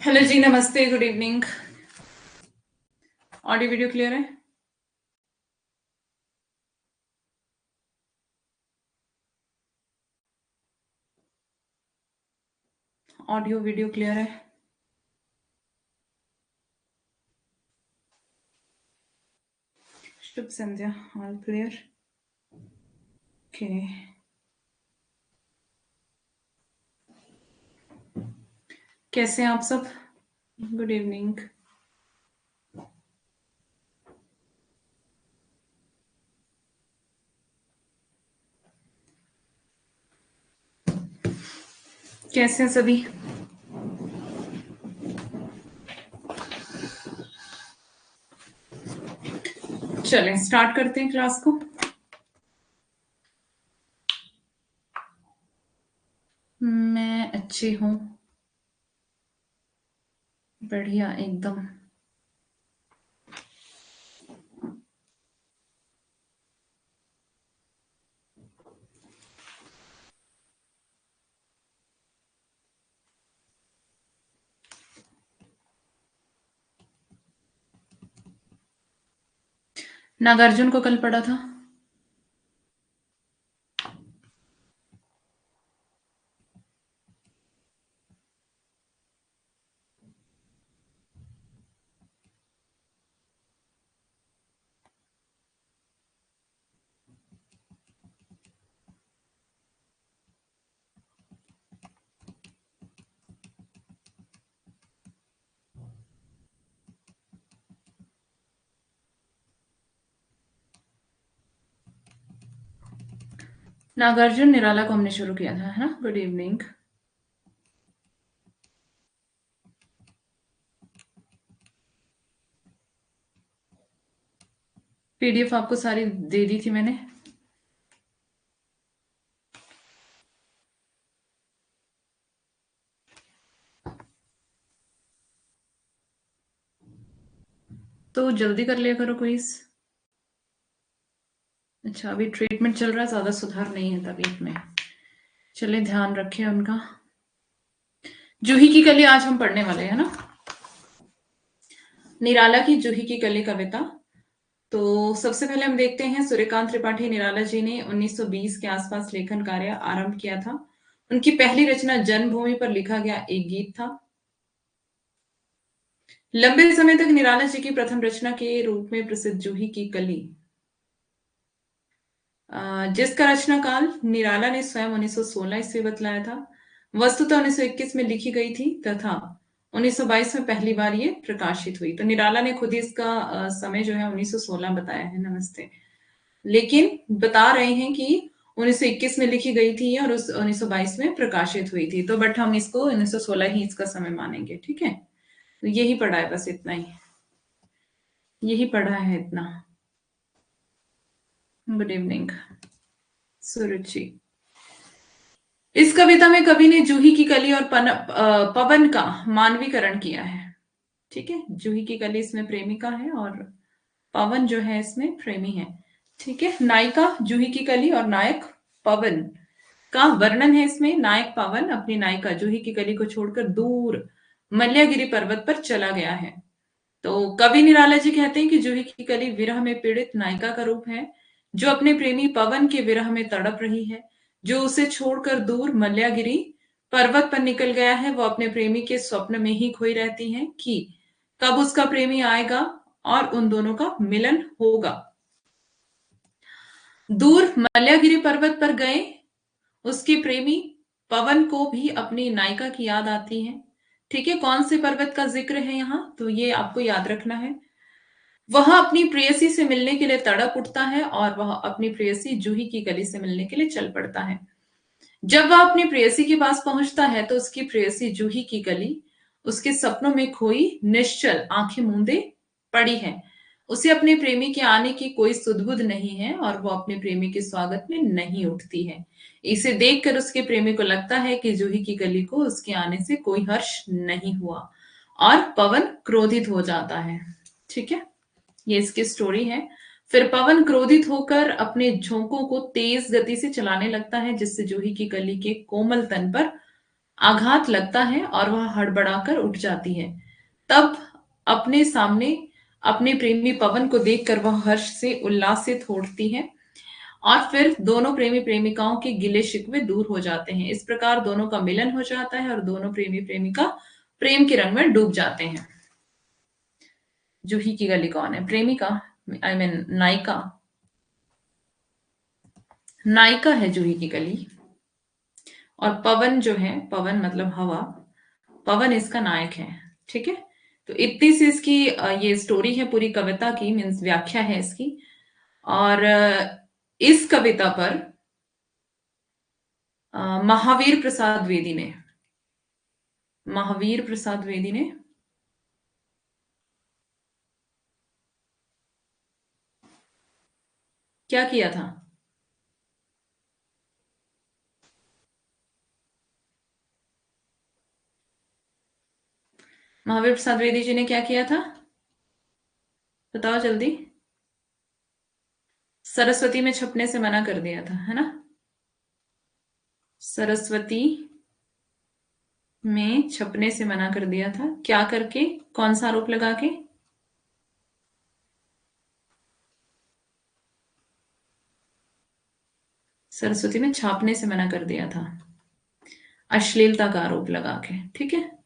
Hello जी, नमस्ते, good evening. Audio video clear है? Audio video clear है? शुभ संध्या, ऑल क्लियर? ओके, कैसे हैं आप सब? Good evening. कैसे हैं सभी? चलें स्टार्ट करते हैं क्लास को। मैं अच्छी हूँ, बढ़िया एकदम। नागार्जुन को कल पढ़ा था। नागार्जुन निराला को हमने शुरू किया था, है ना? Good evening. पीडीएफ आपको सारी दे दी थी मैंने। तो जल्दी कर लिया करो क्विज। अच्छा, अभी ट्रीटमेंट चल रहा है, ज्यादा सुधार नहीं है तबीयत में। चलिए ध्यान रखें उनका। जूही की कली आज हम पढ़ने वाले हैं ना, निराला की जूही की कली कविता। तो सबसे पहले हम देखते हैं, सूर्यकांत त्रिपाठी निराला जी ने 1920 के आसपास लेखन कार्य आरंभ किया था। उनकी पहली रचना जन्मभूमि पर लिखा गया एक गीत था। लंबे समय तक निराला जी की प्रथम रचना के रूप में प्रसिद्ध जूही की कली, जिसका रचना काल निराला ने स्वयं 1916 ईस्वी बतलाया था, वस्तुतः 1921 में लिखी गई थी तथा 1922 में पहली बार ये प्रकाशित हुई। तो निराला ने खुद ही इसका समय जो है 1916 बताया है। नमस्ते। लेकिन बता रहे हैं कि 1921 में लिखी गई थी और उस 1922 में प्रकाशित हुई थी। तो बट हम इसको 1916 ही इसका समय मानेंगे, ठीक है? तो यही पढ़ा है, बस इतना ही, यही पढ़ा है इतना। गुड इवनिंग सुरुचि। इस कविता में कवि ने जूही की कली और पवन का मानवीकरण किया है। ठीक है, जूही की कली इसमें प्रेमिका है और पवन जो है इसमें प्रेमी है। ठीक है, नायिका जूही की कली और नायक पवन का वर्णन है इसमें। नायक पवन अपनी नायिका जूही की कली को छोड़कर दूर मल्यागिरी पर्वत पर चला गया है। तो कवि निराला जी कहते हैं कि जूही की कली विरह में पीड़ित नायिका का रूप है, जो अपने प्रेमी पवन के विरह में तड़प रही है, जो उसे छोड़कर दूर मल्यागिरी पर्वत पर निकल गया है। वो अपने प्रेमी के स्वप्न में ही खोई रहती है कि कब उसका प्रेमी आएगा और उन दोनों का मिलन होगा। दूर मल्यागिरी पर्वत पर गए उसके प्रेमी पवन को भी अपनी नायिका की याद आती है। ठीक है, कौन से पर्वत का जिक्र है यहाँ, तो ये आपको याद रखना है। वह अपनी प्रेयसी से मिलने के लिए तड़प उठता है और वह अपनी प्रेयसी जूही की कली से मिलने के लिए चल पड़ता है। जब वह अपनी प्रेयसी के पास पहुंचता है तो उसकी प्रेयसी जूही की कली उसके सपनों में खोई निश्चल आंखें मूंदे पड़ी है। उसे अपने प्रेमी के आने की कोई सुध-बुध नहीं है और वो अपने प्रेमी के स्वागत में नहीं उठती है। इसे देखकर उसके प्रेमी को लगता है कि जूही की कली को उसके आने से कोई हर्ष नहीं हुआ और पवन क्रोधित हो जाता है। ठीक है, ये इसकी स्टोरी है। फिर पवन क्रोधित होकर अपने झोंकों को तेज गति से चलाने लगता है, जिससे जूही की कली के कोमल तन पर आघात लगता है और वह हड़बड़ाकर उठ जाती है। तब अपने सामने अपने प्रेमी पवन को देखकर वह हर्ष से उल्लासित होती है और फिर दोनों प्रेमी प्रेमिकाओं के गिले शिकवे दूर हो जाते हैं। इस प्रकार दोनों का मिलन हो जाता है और दोनों प्रेमी प्रेमिका प्रेम के रंग में डूब जाते हैं। जूही की गली कौन है? प्रेमिका, आई मीन नायिका। नायिका है जूही की गली। और पवन जो है, पवन मतलब हवा, पवन इसका नायक है। ठीक है, तो इतनी सी इसकी ये स्टोरी है पूरी कविता की, मीन्स व्याख्या है इसकी। और इस कविता पर महावीर प्रसाद द्विवेदी ने, महावीर प्रसाद द्विवेदी ने क्या किया था? महावीर प्रसाद द्विवेदी जी ने क्या किया था? बताओ जल्दी। सरस्वती में छपने से मना कर दिया था, है ना? सरस्वती में छपने से मना कर दिया था। क्या करके? कौन सा आरोप लगा के? सरस्वती में छापने से मना कर दिया था, अश्लीलता का आरोप लगा के। ठीक है,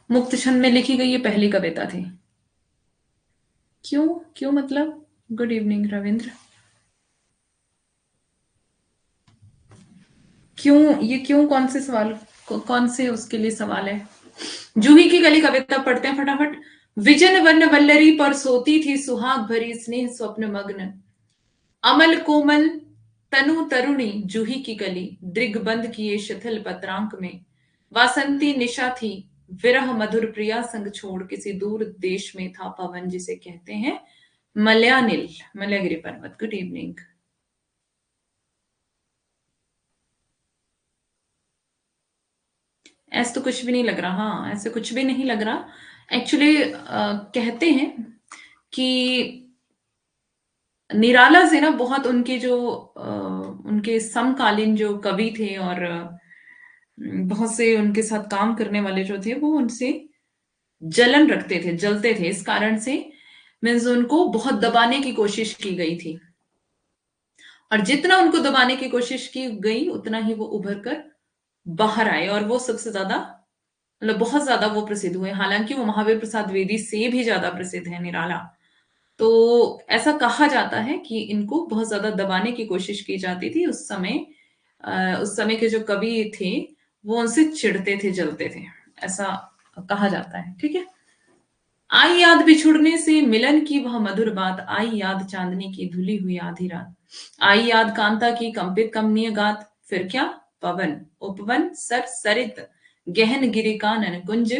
मुक्त छंद में लिखी गई ये पहली कविता थी। क्यों? क्यों मतलब? Good evening Ravindra. क्यों? ये क्यों? कौन से सवाल, कौन से उसके लिए सवाल है? जूही की गली कविता पढ़ते हैं फटाफट। विजन वर्ण वल्लरी पर सोती थी सुहाग भरी स्नेह स्वप्न मग्न, अमल कोमल तनु तरुणी जूही की गली, दृग्बंध किए शिथिल पत्रांक में, वासंती निशा थी विरह मधुर प्रिया संग छोड़, किसी दूर देश में था पवन जिसे कहते हैं मलयानिल, मलयगिरी पर्वत। Good evening. ऐसा तो कुछ भी नहीं लग रहा। हाँ, ऐसे कुछ भी नहीं लग रहा। एक्चुअली कहते हैं कि निराला से ना बहुत उनके जो उनके समकालीन जो कवि थे और बहुत से उनके साथ काम करने वाले जो थे वो उनसे जलन रखते थे, जलते थे। इस कारण से मीन्स उनको बहुत दबाने की कोशिश की गई थी, और जितना उनको दबाने की कोशिश की गई उतना ही वो उभर कर बाहर आए, और वो सबसे ज्यादा मतलब बहुत ज्यादा वो प्रसिद्ध हुए। हालांकि वो महावीर प्रसाद द्विवेदी से भी ज्यादा प्रसिद्ध है निराला। तो ऐसा कहा जाता है कि इनको बहुत ज्यादा दबाने की कोशिश की जाती थी उस समय। उस समय के जो कवि थे वो उनसे चिढ़ते थे, जलते थे, ऐसा कहा जाता है। ठीक है, आई याद बिछुड़ने से मिलन की वह मधुर बात, आई याद चांदनी की धुली हुई आधी रात, आई याद कांता की कंपित कमनीय गात, फिर क्या? पवन उपवन सर सरित गहन गिरि कानन कुंज,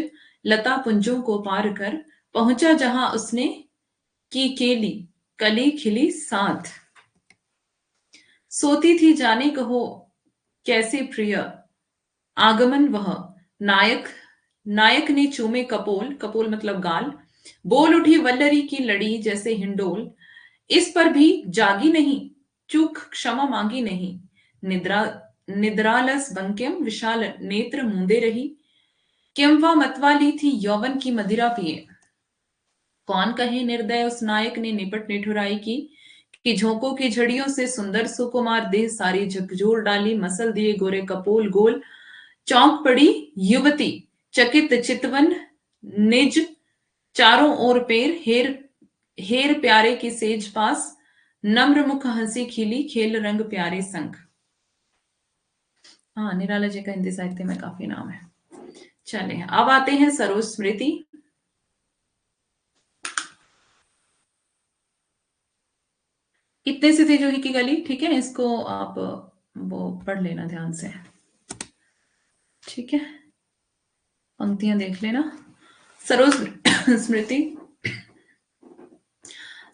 लता पुंजों को पार कर पहुंचा जहां उसने की केली कली खिली साथ, सोती थी जाने कहो कैसे प्रिय आगमन वह, नायक नायक ने चूमे कपोल, कपोल मतलब गाल, बोल उठी वल्लरी की लड़ी जैसे हिंडोल, इस पर भी जागी नहीं, चूक क्षमा मांगी नहीं, निद्रा निद्रालस बंक्यम विशाल नेत्र मूंदे रही, किंवा मतवाली थी यौवन की मदिरा पिए, कौन कहे निर्दय उस नायक ने निपट निठुराई की, कि झोंकों की झड़ियों से सुंदर सुकुमार देह सारी झकझोर डाली, मसल दिए गोरे कपोल गोल, चौंक पड़ी युवती चकित चितवन, निज चारों ओर पैर हेर हेर प्यारे की सेज पास, नम्र मुख हंसी खिली खेल रंग प्यारे संग। हाँ, निराला जी का हिंदी साहित्य में काफी नाम है। चले अब आते हैं सरोज स्मृति। इतने से थे जूही की गली। ठीक है, इसको आप वो पढ़ लेना ध्यान से। ठीक है, पंक्तियां देख लेना। सरोज स्मृति,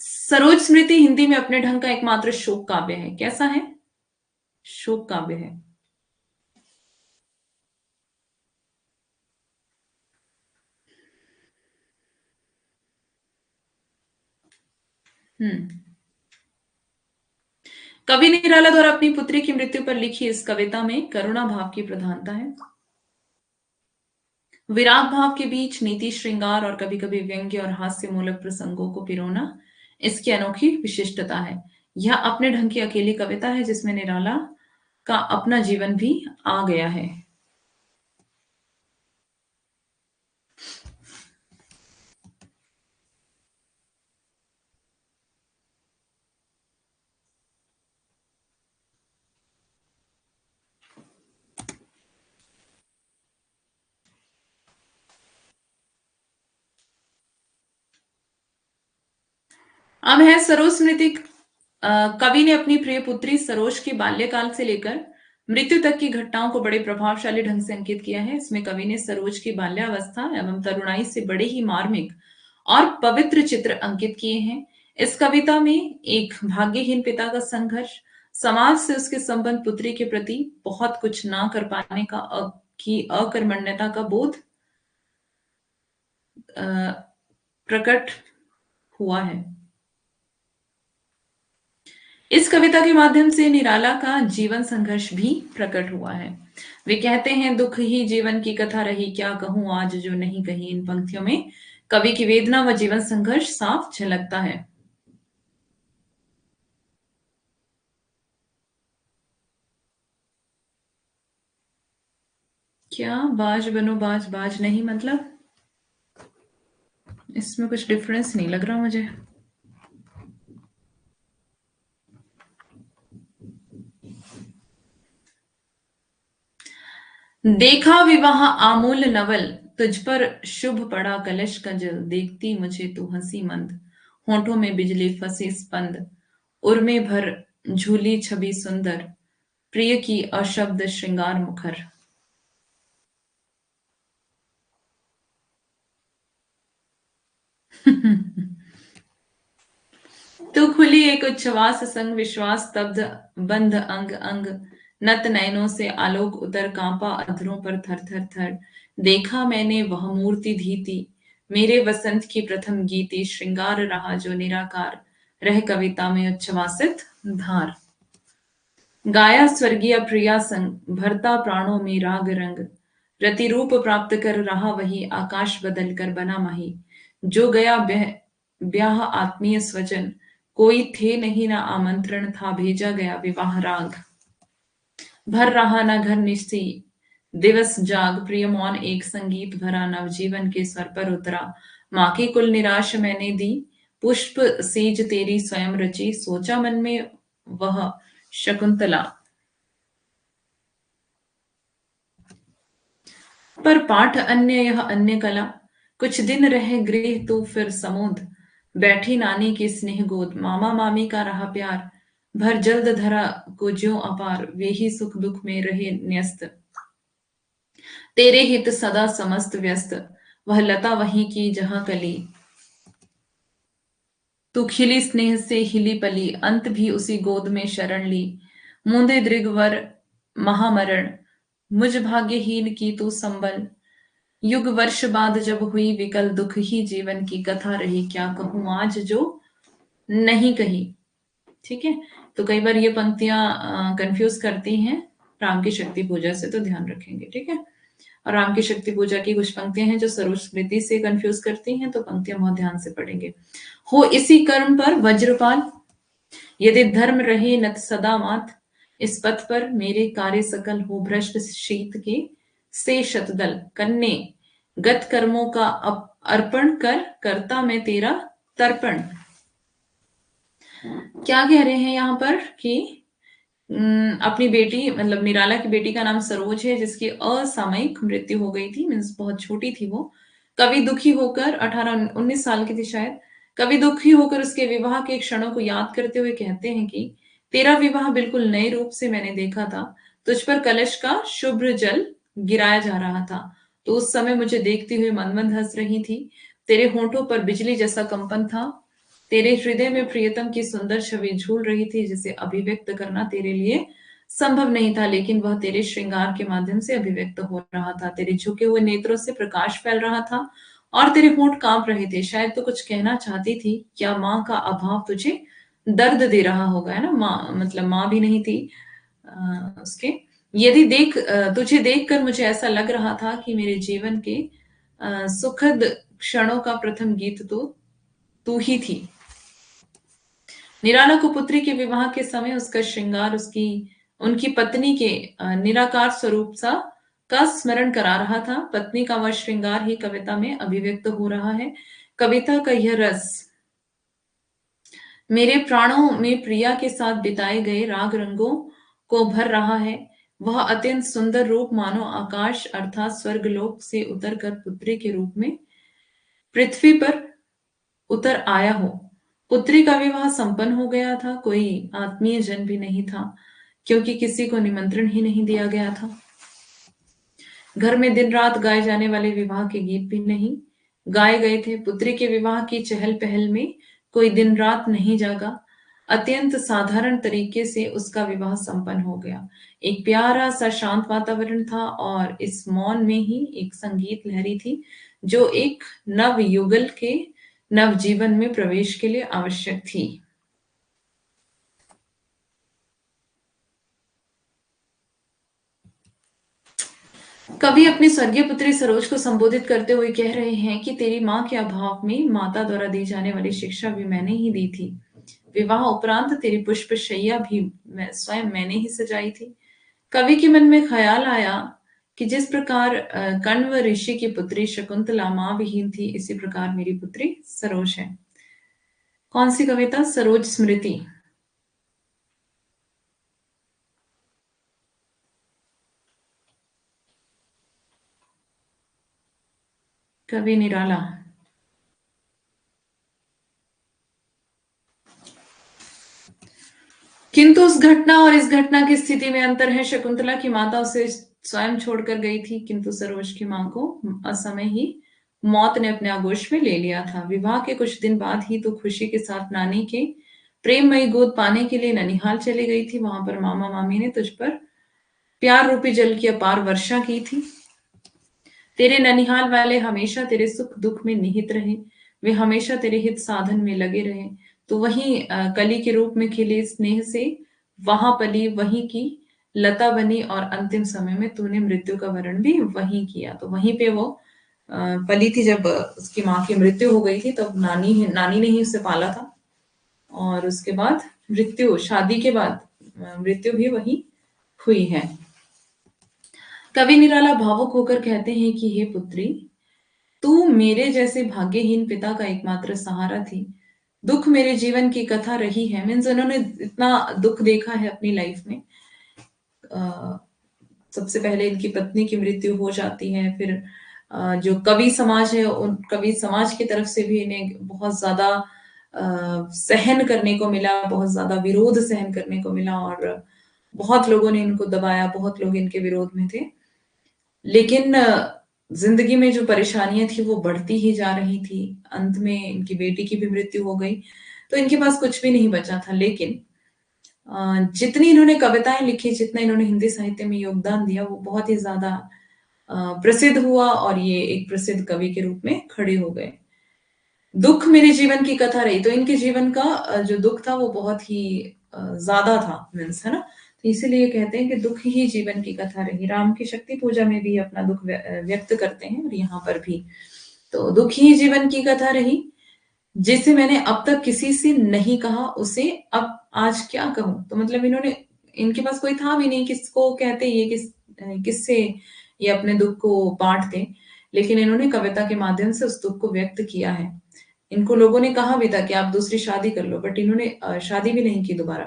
सरोज स्मृति हिंदी में अपने ढंग का एकमात्र शोक काव्य है। कैसा है? शोक काव्य है। हम्म। कवि निराला द्वारा अपनी पुत्री की मृत्यु पर लिखी इस कविता में करुणा भाव की प्रधानता है। विराग भाव के बीच नीति श्रृंगार और कभी कभी व्यंग्य और हास्य मूलक प्रसंगों को पिरोना इसकी अनोखी विशिष्टता है। यह अपने ढंग की अकेली कविता है जिसमें निराला का अपना जीवन भी आ गया है। अब है सरोज स्मृति। कवि ने अपनी प्रिय पुत्री सरोज के बाल्यकाल से लेकर मृत्यु तक की घटनाओं को बड़े प्रभावशाली ढंग से अंकित किया है। इसमें कवि ने सरोज की बाल्यावस्था एवं तरुणाई से बड़े ही मार्मिक और पवित्र चित्र अंकित किए हैं। इस कविता में एक भाग्यहीन पिता का संघर्ष, समाज से उसके संबंध, पुत्री के प्रति बहुत कुछ ना कर पाने का की अकर्मण्यता का बोध प्रकट हुआ है। इस कविता के माध्यम से निराला का जीवन संघर्ष भी प्रकट हुआ है। वे कहते हैं, दुख ही जीवन की कथा रही, क्या कहूं आज जो नहीं कही। इन पंक्तियों में कवि की वेदना व जीवन संघर्ष साफ झलकता है। क्या बाज बनो बाज, बाज नहीं मतलब? इसमें कुछ डिफरेंस नहीं लग रहा मुझे। देखा विवाह आमूल नवल, तुझ पर शुभ पड़ा कलश का जल। देखती मुझे तू हंसी मंद, होठों में बिजली फंसी स्पंद। उर्मे भर झूली छवि सुंदर, प्रिय की अशब्द श्रृंगार मुखर। तू खुली एक उच्छ्वास संग, विश्वास स्तब्ध बंध अंग अंग। नत नयनों से आलोक उतर, कांपा अधरों पर थर थर थर। देखा मैंने वह मूर्ति धीती, मेरे वसंत की प्रथम गीति। श्रृंगार रहा जो निराकार, रह कविता में उच्छ्वासित धार। गाया स्वर्गीय प्रिया संग, भरता प्राणों में राग रंग। रतिरूप प्राप्त कर रहा वही, आकाश बदल कर बना मही। जो गया ब्याह आत्मीय स्वजन, कोई थे नहीं ना आमंत्रण था, भेजा गया विवाह राग। भर रहा न घर निस्सी, दिवस जाग, प्रिय मौन एक संगीत भरा। नवजीवन के स्वर पर उतरा, माँ की कुल निराश मैंने दी। पुष्प सेज तेरी स्वयं रची, सोचा मन में वह शकुंतला। पर पाठ अन्य यह अन्य कला, कुछ दिन रहे गृह तो फिर समोध। बैठी नानी की स्नेह गोद, मामा मामी का रहा प्यार। भर जल्द धरा को ज्यों अपार, वे ही सुख दुख में रहे न्यस्त। तेरे हित सदा समस्त व्यस्त, वह लता वहीं की जहां कली। तू खिली स्नेह से हिली पली, अंत भी उसी गोद में शरण ली। मूंदे दृगवर महामरण, मुझ भाग्यहीन की तू संबल। युग वर्ष बाद जब हुई विकल, दुख ही जीवन की कथा रही। क्या कहूं आज जो नहीं कही। ठीक है। तो कई बार ये पंक्तियां कंफ्यूज करती हैं राम की शक्ति पूजा से, तो ध्यान रखेंगे। ठीक है। और राम की शक्ति पूजा की कुछ पंक्तियां हैं जो सरोज स्मृति से कंफ्यूज करती हैं, तो पंक्तियां बहुत ध्यान से पढ़ेंगे। हो इसी कर्म पर वज्रपाल, यदि धर्म रहे नत सदा मात। इस पथ पर मेरे कार्य सकल, हो भ्रष्ट शीत के से शतदल। कन्ने गत कर्मों का अर्पण कर, करता मैं तेरा तर्पण। क्या कह रहे हैं यहाँ पर कि अपनी बेटी, मतलब निराला की बेटी का नाम सरोज है, जिसकी असामयिक मृत्यु हो गई थी, मीन्स बहुत छोटी थी वो। कवि दुखी होकर, 18-19 साल की थी शायद। कवि दुखी होकर उसके विवाह के क्षणों को याद करते हुए कहते हैं कि तेरा विवाह बिल्कुल नए रूप से मैंने देखा था। तुझ पर कलश का शुभ्र जल गिराया जा रहा था, तो उस समय मुझे देखते हुए मंद मंद हंस रही थी। तेरे होठों पर बिजली जैसा कंपन था, तेरे हृदय में प्रियतम की सुंदर छवि झूल रही थी, जिसे अभिव्यक्त करना तेरे लिए संभव नहीं था, लेकिन वह तेरे श्रृंगार के माध्यम से अभिव्यक्त हो रहा था। तेरे झुके हुए नेत्रों से प्रकाश फैल रहा था और तेरे होंठ कांप रहे थे, शायद तो कुछ कहना चाहती थी। क्या माँ का अभाव तुझे दर्द दे रहा होगा, है ना? माँ मतलब माँ भी नहीं थी उसके। यदि तुझे देखकर मुझे ऐसा लग रहा था कि मेरे जीवन के सुखद क्षणों का प्रथम गीत तो तू ही थी। निराला को पुत्री के विवाह के समय उसका श्रृंगार उसकी उनकी पत्नी के निराकार स्वरूप सा का स्मरण करा रहा था। पत्नी का वह श्रृंगार ही कविता में अभिव्यक्त हो रहा है। कविता का यह रस मेरे प्राणों में प्रिया के साथ बिताए गए राग रंगों को भर रहा है। वह अत्यंत सुंदर रूप मानो आकाश अर्थात स्वर्गलोक से उतरकर पुत्री के रूप में पृथ्वी पर उतर आया हो। पुत्री का विवाह संपन्न हो गया था, कोई आत्मीय जन भी नहीं था, क्योंकि किसी को निमंत्रण ही नहीं दिया गया था। घर में दिन रात गाए जाने वाले विवाह के गीत भी नहीं गाए गए थे। पुत्री के विवाह की चहल पहल में कोई दिन रात नहीं जागा। अत्यंत साधारण तरीके से उसका विवाह संपन्न हो गया। एक प्यारा सा शांत वातावरण था और इस मौन में ही एक संगीत लहरी थी जो एक नव युगल के नव जीवन में प्रवेश के लिए आवश्यक थी। कवि अपनी स्वर्गीय पुत्री सरोज को संबोधित करते हुए कह रहे हैं कि तेरी माँ के अभाव में माता द्वारा दी जाने वाली शिक्षा भी मैंने ही दी थी। विवाह उपरांत तेरी पुष्प शैया भी स्वयं मैंने ही सजाई थी। कवि के मन में ख्याल आया कि जिस प्रकार कण्व ऋषि की पुत्री शकुंतला माँ विहीन थी, इसी प्रकार मेरी पुत्री सरोज है। कौन सी कविता? सरोज स्मृति, कवि निराला। किंतु उस घटना और इस घटना की स्थिति में अंतर है। शकुंतला की माता उसे स्वयं छोड़कर गई थी, किंतु सरोज की मां को असमय ही मौत ने अपने आगोश में ले लिया था। विवाह के कुछ दिन बाद ही तो खुशी के साथ नानी के प्रेममयी गोद पाने के लिए ननिहाल चली गई थी। वहां पर मामा मामी ने तुझ पर प्यार रूपी जल की अपार वर्षा की थी। तेरे ननिहाल वाले हमेशा तेरे सुख दुख में निहित रहे, वे हमेशा तेरे हित साधन में लगे रहे। तो वही कली के रूप में खिले स्नेह से वहां पली, वहीं की लता बनी और अंतिम समय में तूने मृत्यु का वरण भी वहीं किया। तो वहीं पे वो पली थी जब उसकी माँ की मृत्यु हो गई थी, तब नानी ने ही उसे पाला था। और उसके बाद मृत्यु, शादी के बाद मृत्यु भी वही हुई है। कवि निराला भावुक होकर कहते हैं कि हे पुत्री, तू मेरे जैसे भाग्यहीन पिता का एकमात्र सहारा थी। दुख मेरे जीवन की कथा रही है। मीन्स उन्होंने इतना दुख देखा है अपनी लाइफ में। अ, सबसे पहले इनकी पत्नी की मृत्यु हो जाती है, फिर जो कवि समाज है उन कवि समाज की तरफ से भी इन्हें बहुत ज्यादा सहन करने को मिला, बहुत ज्यादा विरोध सहन करने को मिला और बहुत लोगों ने इनको दबाया, बहुत लोग इनके विरोध में थे। लेकिन जिंदगी में जो परेशानियां थी वो बढ़ती ही जा रही थी। अंत में इनकी बेटी की भी मृत्यु हो गई, तो इनके पास कुछ भी नहीं बचा था। लेकिन जितनी इन्होंने कविताएं लिखी, जितना इन्होंने हिंदी साहित्य में योगदान दिया, वो बहुत ही ज्यादा प्रसिद्ध हुआ और ये एक प्रसिद्ध कवि के रूप में खड़े हो गए। दुख मेरे जीवन की कथा रही, तो इनके जीवन का जो दुख था वो बहुत ही ज्यादा था, मीन्स, है ना? तो इसीलिए कहते हैं कि दुख ही जीवन की कथा रही। राम की शक्ति पूजा में भी अपना दुख व्यक्त करते हैं और यहाँ पर भी। तो दुख ही जीवन की कथा रही, जिसे मैंने अब तक किसी से नहीं कहा, उसे अब आज क्या कहूं। तो मतलब इन्होंने, इनके पास कोई था भी नहीं किसको कहते, ये किससे ये अपने दुख को बांटते। लेकिन इन्होंने कविता के माध्यम से उस दुख को व्यक्त किया है। इनको लोगों ने कहा भी था कि आप दूसरी शादी कर लो, बट इन्होंने शादी भी नहीं की दोबारा।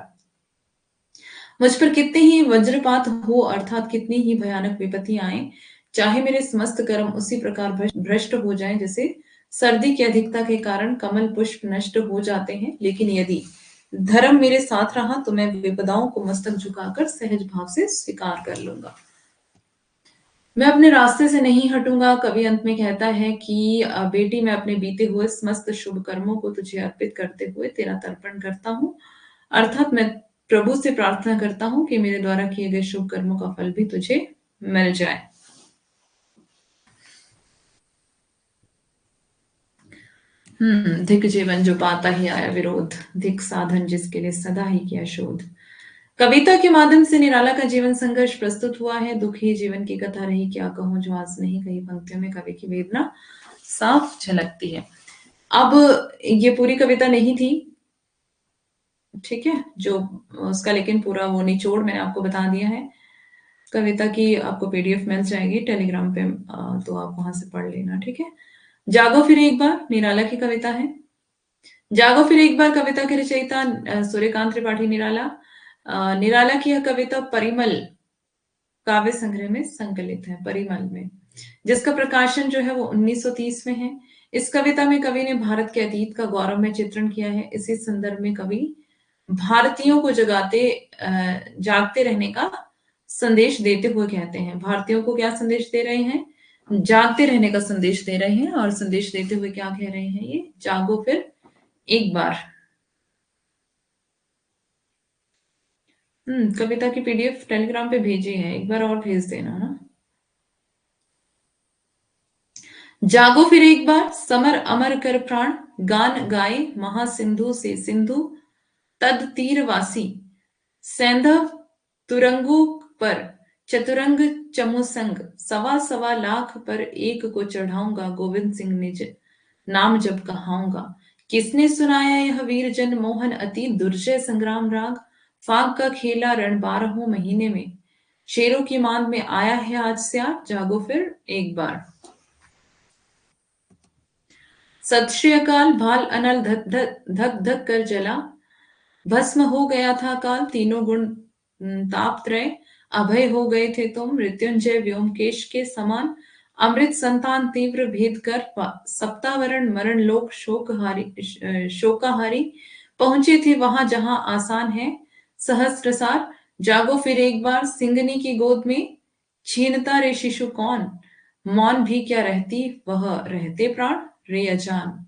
मुझ पर कितने ही वज्रपात हो अर्थात कितनी ही भयानक विपत्ति आए, चाहे मेरे समस्त कर्म उसी प्रकार भ्रष्ट हो जाएं जैसे सर्दी की अधिकता के कारण कमल पुष्प नष्ट हो जाते हैं, लेकिन यदि धर्म मेरे साथ रहा तो मैं विपदाओं को मस्तक झुकाकर सहज भाव से स्वीकार कर लूंगा। मैं अपने रास्ते से नहीं हटूंगा। कवि अंत में कहता है कि बेटी, मैं अपने बीते हुए समस्त शुभ कर्मों को तुझे अर्पित करते हुए तेरा तर्पण करता हूँ। अर्थात मैं प्रभु से प्रार्थना करता हूँ कि मेरे द्वारा किए गए शुभ कर्मों का फल भी तुझे मिल जाए। धिक जीवन जो पाता ही आया विरोध, धिक साधन जिसके लिए सदा ही किया शोध। कविता के माध्यम से निराला का जीवन संघर्ष प्रस्तुत हुआ है। दुख ही जीवन की कथा रही, क्या कहूं जो आज नहीं कही। पंक्तियों में कवि की वेदना साफ झलकती है। अब ये पूरी कविता नहीं थी, ठीक है, जो उसका लेकिन पूरा वो निचोड़ मैंने आपको बता दिया है। कविता की आपको पीडीएफ मिल जाएगी टेलीग्राम पे, तो आप वहां से पढ़ लेना, ठीक है। जागो फिर एक बार निराला की कविता है। जागो फिर एक बार कविता के रचयिता सूर्यकांत त्रिपाठी निराला। निराला की यह कविता परिमल काव्य संग्रह में संकलित है, परिमल में, जिसका प्रकाशन जो है वो 1930 में है। इस कविता में कवि ने भारत के अतीत का गौरवमय चित्रण किया है। इसी संदर्भ में कवि भारतीयों को जागते रहने का संदेश देते हुए कहते हैं। भारतीयों को क्या संदेश दे रहे हैं? जागते रहने का संदेश दे रहे हैं। और संदेश देते हुए क्या कह रहे हैं? ये जागो फिर एक बार। कविता की पीडीएफ टेलीग्राम पे भेजी है, एक बार और भेज देना ना। जागो फिर एक बार, समर अमर कर प्राण, गान गाए महासिंधु से सिंधु, तद तीरवासी सैंधव तुरंगों पर चतुरंग चमुसंग, सवा सवा लाख पर एक को चढ़ाऊंगा, गोविंद सिंह निज नाम जब कहाऊंगा। किसने सुनाया यह वीर जन मोहन अति दुर्जय संग्राम राग, फाग का खेला रण 12 महीने में, शेरों की मांद में आया है आज स्यार, जागो फिर एक बार। सत श्री अकाल, भाल अनल धक धक धक धक कर जला, भस्म हो गया था काल, तीनों गुण ताप त्रय, अभय हो गए थे तुम, मृत्युंजय व्योमकेश के समान, अमृत संतान तीव्र भेद कर, सप्तावरण मरण लोक शोकाहारी, पहुंचे थे वहां जहां आसान है सहस्त्रसार, जागो फिर एक बार, सिंगनी की गोद में छीनता रे शिशु कौन, मौन भी क्या रहती वह रहते प्राण रे अजान।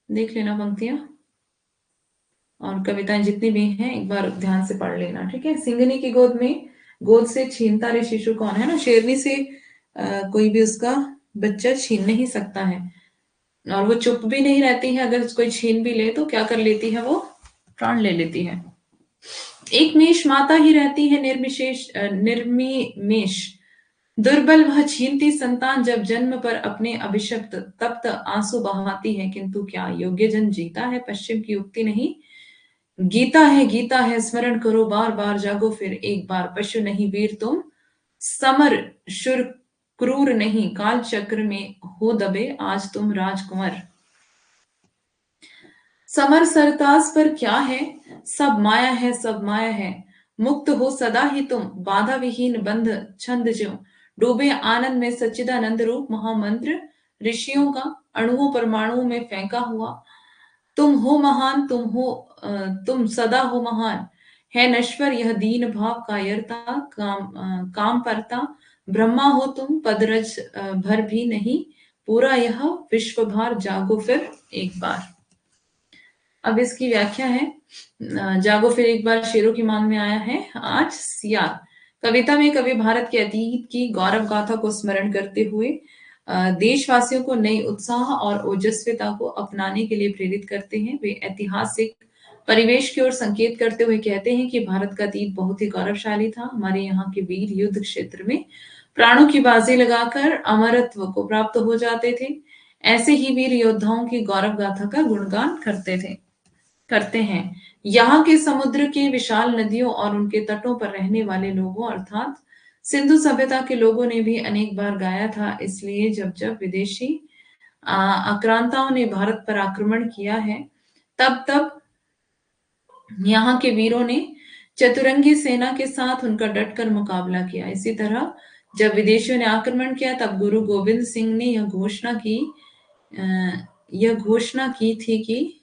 देख लेना पंक्तियां और कविताएं जितनी भी हैं एक बार ध्यान से पढ़ लेना, ठीक है। सिंगनी की गोद में, गोद से छीनता रे शिशु कौन, है ना, शेरनी से कोई भी उसका बच्चा छीन नहीं सकता है, और वो चुप भी नहीं रहती है। अगर कोई छीन भी ले तो क्या कर लेती है, वो प्राण ले लेती है। एक मेष माता ही रहती है निर्मिमेष, दुर्बल वह छीनती संतान, जब जन्म पर अपने अभिशप्त तप्त आंसू बहाती है, किंतु क्या योग्य जन जीता है, पश्चिम की उक्ति नहीं गीता है स्मरण करो बार बार, जागो फिर एक बार, पशु नहीं वीर तुम, समर शुर क्रूर नहीं, काल चक्र में हो दबे आज तुम राजकुंवर। समर सरताज पर क्या है, सब माया है सब माया है, मुक्त हो सदा ही तुम, बाधा विहीन बंध छंद ज्यों, डूबे आनंद में सच्चिदानंद रूप महामंत्र, ऋषियों का अणुओं परमाणुओं में फेंका हुआ, तुम हो महान, तुम सदा हो महान, है नश्वर यह दीन भाव कायरता, काम परता, ब्रह्मा हो तुम पदरज भर भी नहीं, पूरा यह विश्व भार, जागो फिर एक बार। अब इसकी व्याख्या है, जागो फिर एक बार शेरों की मांग में आया है आज सियार। कविता में कवि भारत के अतीत की गौरव गाथा को स्मरण करते हुए देशवासियों को नई उत्साह और ओजस्विता को अपनाने के लिए प्रेरित करते हैं। वे ऐतिहासिक परिवेश की ओर संकेत करते हुए कहते हैं कि भारत का अतीत बहुत ही गौरवशाली था। हमारे यहाँ के वीर युद्ध क्षेत्र में प्राणों की बाजी लगाकर अमरत्व को प्राप्त हो जाते थे। ऐसे ही वीर योद्धाओं की गौरव गाथा का गुणगान करते हैं। यहाँ के समुद्र के विशाल नदियों और उनके तटों पर रहने वाले लोगों अर्थात सिंधु सभ्यता के लोगों ने भी अनेक बार गाया था। इसलिए जब जब विदेशी आक्रांताओं ने भारत पर आक्रमण किया है, तब तब यहाँ के वीरों ने चतुरंगी सेना के साथ उनका डटकर मुकाबला किया। इसी तरह जब विदेशियों ने आक्रमण किया, तब गुरु गोविंद सिंह ने यह घोषणा की थी कि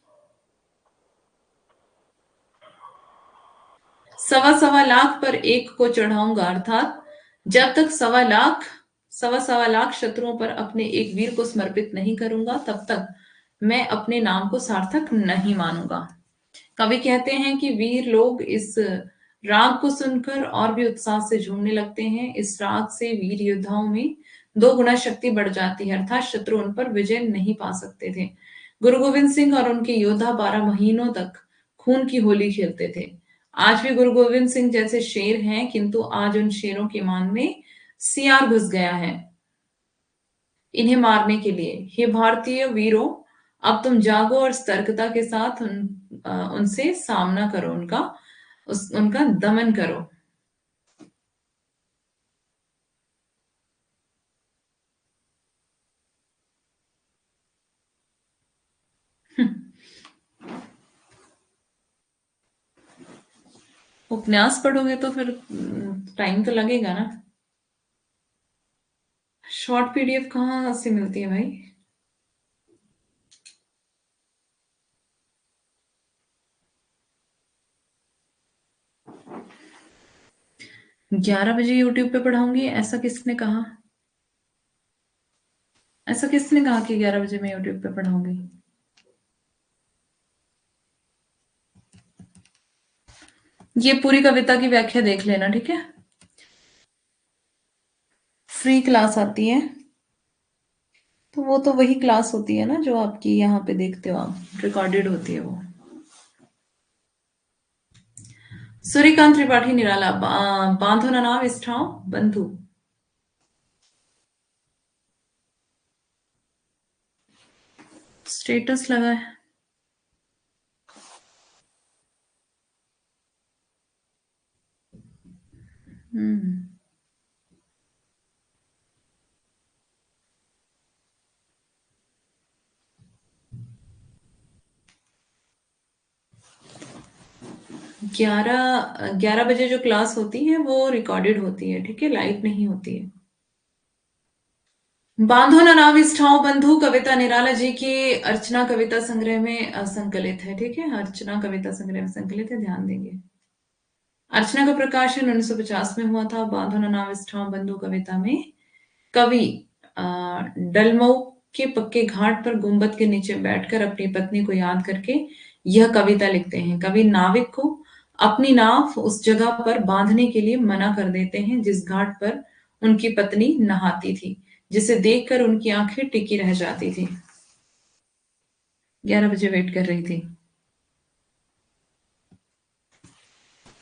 सवा सवा लाख पर एक को चढ़ाऊंगा, अर्थात जब तक सवा सवा लाख शत्रुओं पर अपने एक वीर को समर्पित नहीं करूंगा, तब तक मैं अपने नाम को सार्थक नहीं मानूंगा। कवि कहते हैं कि वीर लोग इस राग को सुनकर और भी उत्साह से झूमने लगते हैं। इस राग से वीर योद्धाओं में दो गुना शक्ति बढ़ जाती है, अर्थात शत्रु उन पर विजय नहीं पा सकते थे। गुरु गोविंद सिंह और उनके योद्धा 12 महीनों तक खून की होली खेलते थे। आज भी गुरु गोविंद सिंह जैसे शेर हैं, किंतु आज उन शेरों के मान में सियार घुस गया है इन्हें मारने के लिए। हे भारतीय वीरों, अब तुम जागो और सतर्कता के साथ उनसे सामना करो, उनका दमन करो। उपन्यास पढ़ोगे तो फिर टाइम तो लगेगा ना। शॉर्ट पीडीएफ कहाँ से मिलती है भाई? 11 बजे यूट्यूब पे पढ़ाऊंगी, ऐसा किसने कहा? ऐसा किसने कहा कि 11 बजे मैं यूट्यूब पे पढ़ाऊंगी? ये पूरी कविता की व्याख्या देख लेना, ठीक है? फ्री क्लास आती है, तो वो तो वही क्लास होती है ना जो आपकी यहाँ पे देखते हो आप, रिकॉर्डेड होती है वो। सूर्यकांत त्रिपाठी निराला, बांधो ना नाव इस ठाव बंधु। स्टेटस लगा है। हम्म। 11 बजे जो क्लास होती है वो रिकॉर्डेड होती है, ठीक है, लाइव नहीं होती है। बांधो न नाव इस ठाव बंधु कविता निराला जी की अर्चना कविता संग्रह में संकलित है, ठीक है, अर्चना कविता संग्रह में संकलित है, ध्यान देंगे। अर्चना का प्रकाशन 1950 में हुआ था। बांधो न नाव इस ठाव बंधु कविता में कवि अ, डलमऊ के पक्के घाट पर गुंबद के नीचे बैठकर अपनी पत्नी को याद करके यह कविता लिखते हैं। कवि नाविक को अपनी नाव उस जगह पर बांधने के लिए मना कर देते हैं जिस घाट पर उनकी पत्नी नहाती थी, जिसे देखकर उनकी आंखें टिकी रह जाती थी। 11 बजे वेट कर रही थी।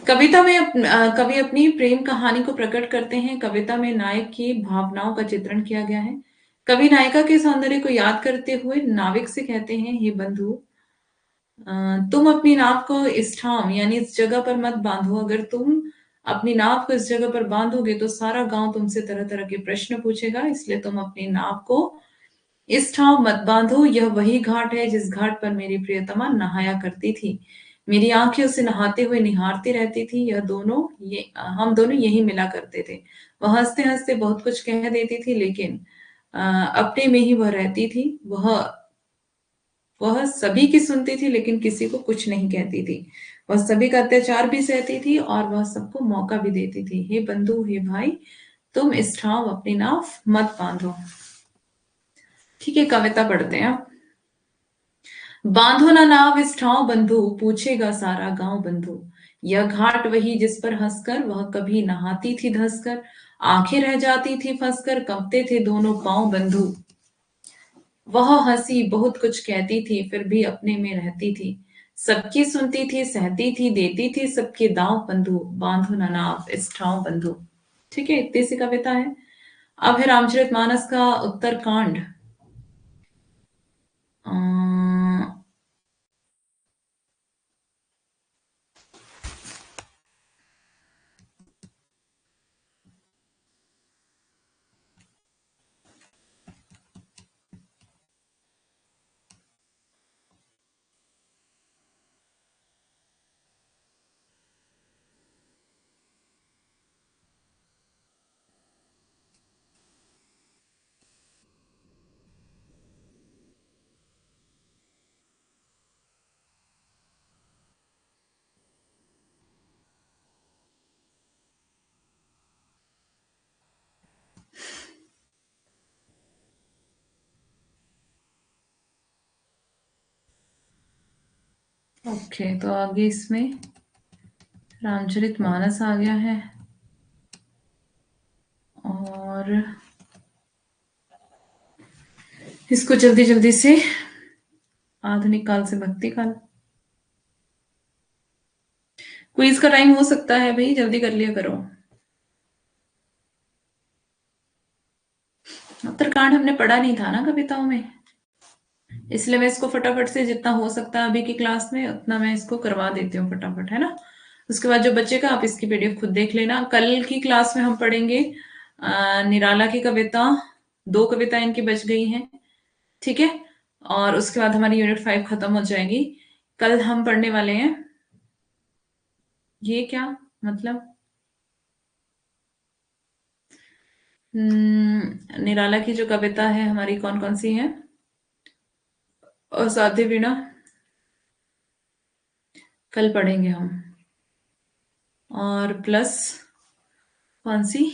कवि अपनी प्रेम कहानी को प्रकट करते हैं। कविता में नायक की भावनाओं का चित्रण किया गया है। कवि नायिका के सौंदर्य को याद करते हुए नाविक से कहते हैं, हे बंधु, तुम अपनी नाव को इस ठाम यानी इस जगह पर मत बांधो। अगर तुम अपनी नाव को इस जगह पर बांधोगे तो सारा गांव तुमसे तरह तरह के प्रश्न पूछेगा, इसलिए तुम अपनी नाव को इस ठाव मत बांधो। यह वही घाट है जिस घाट पर मेरी प्रियतमा नहाया करती थी। मेरी आंखें उसे नहाते हुए निहारती रहती थी। हम दोनों यही मिला करते थे। वह हंसते हंसते बहुत कुछ कह देती थी, लेकिन अपने में ही वह रहती थी। वह सभी की सुनती थी, लेकिन किसी को कुछ नहीं कहती थी। वह सभी का अत्याचार भी सहती थी और वह सबको मौका भी देती थी। हे बंधु, हे भाई, तुम इस ठाव अपनी नाव मत बांधो। ठीक है, कविता पढ़ते हैं। बांधो ना नाव इस ठाव बंधु, पूछेगा सारा गांव बंधु। यह घाट वही जिस पर हंसकर वह कभी नहाती थी धंसकर। आंखें रह जाती थी फंसकर, कंपते थे दोनों पांव बंधु। वह हंसी बहुत कुछ कहती थी, फिर भी अपने में रहती थी। सबकी सुनती थी, सहती थी, देती थी सबके दांव बंधु। बांधो ना नाव इस ठाव बंधु। ठीक है, इतनी सी कविता है। अब है रामचरितमानस का उत्तरकांड। अ, ओके, तो आगे इसमें रामचरितमानस आ गया है। और इसको जल्दी जल्दी से आधुनिक काल से भक्ति काल। क्विज का टाइम हो सकता है भाई, जल्दी कर लिया करो। उत्तरकांड हमने पढ़ा नहीं था ना कविताओं में, इसलिए मैं इसको फटाफट से जितना हो सकता है अभी की क्लास में उतना मैं इसको करवा देती हूँ फटाफट, है ना। उसके बाद जो बच्चेगा आप इसकी पीडीएफ खुद देख लेना। कल की क्लास में हम पढ़ेंगे निराला की कविता, 2 कविता इनकी बच गई हैं, ठीक है। और उसके बाद हमारी यूनिट 5 खत्म हो जाएगी। कल हम पढ़ने वाले हैं, ये क्या मतलब, निराला की जो कविता है हमारी कौन कौन सी है, असाध्य वीणा कल पढ़ेंगे हम, और प्लस कौन सी,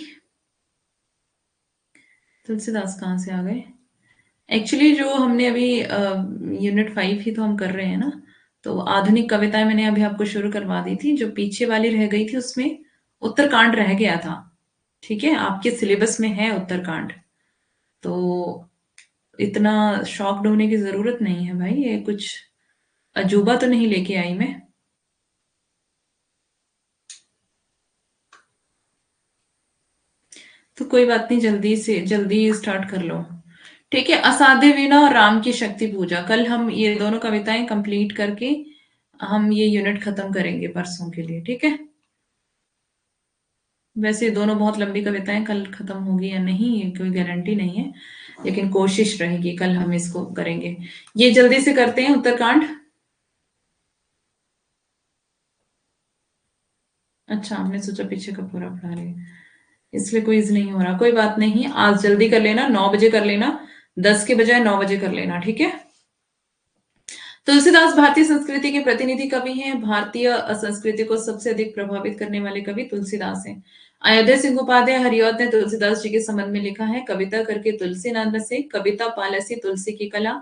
तुलसीदास कहाँ से आ गए। एक्चुअली जो हमने अभी यूनिट 5 ही तो हम कर रहे हैं ना, तो आधुनिक कविताएं मैंने अभी आपको शुरू करवा दी थी। जो पीछे वाली रह गई थी उसमें उत्तरकांड रह गया था, ठीक है। आपके सिलेबस में है उत्तरकांड, तो इतना शॉक्ड होने की जरूरत नहीं है भाई, ये कुछ अजूबा तो नहीं लेके आई मैं। तो कोई बात नहीं, जल्दी से जल्दी स्टार्ट कर लो, ठीक है। असाध्य वीणा और राम की शक्ति पूजा, कल हम ये दोनों कविताएं कंप्लीट करके हम ये यूनिट खत्म करेंगे परसों के लिए, ठीक है। वैसे दोनों बहुत लंबी कविताएं, कल खत्म होगी या नहीं ये कोई गारंटी नहीं है, लेकिन कोशिश रहेगी कल हम इसको करेंगे। ये जल्दी से करते हैं उत्तरकांड। अच्छा, हमने सोचा पीछे का पूरा पढ़ा रहे हैं, इसलिए क्विज नहीं हो रहा। कोई बात नहीं, आज जल्दी कर लेना, 9 बजे कर लेना, 10 के बजाय 9 बजे कर लेना, ठीक है। तुलसीदास भारतीय संस्कृति के प्रतिनिधि कवि हैं। भारतीय संस्कृति को सबसे अधिक प्रभावित करने वाले कवि तुलसीदास हैं। अयोध्या सिंह उपाध्याय हरिऔध ने तुलसीदास जी के संबंध में लिखा है, कविता करके तुलसी ना बसे, कविता पालसी तुलसी की कला,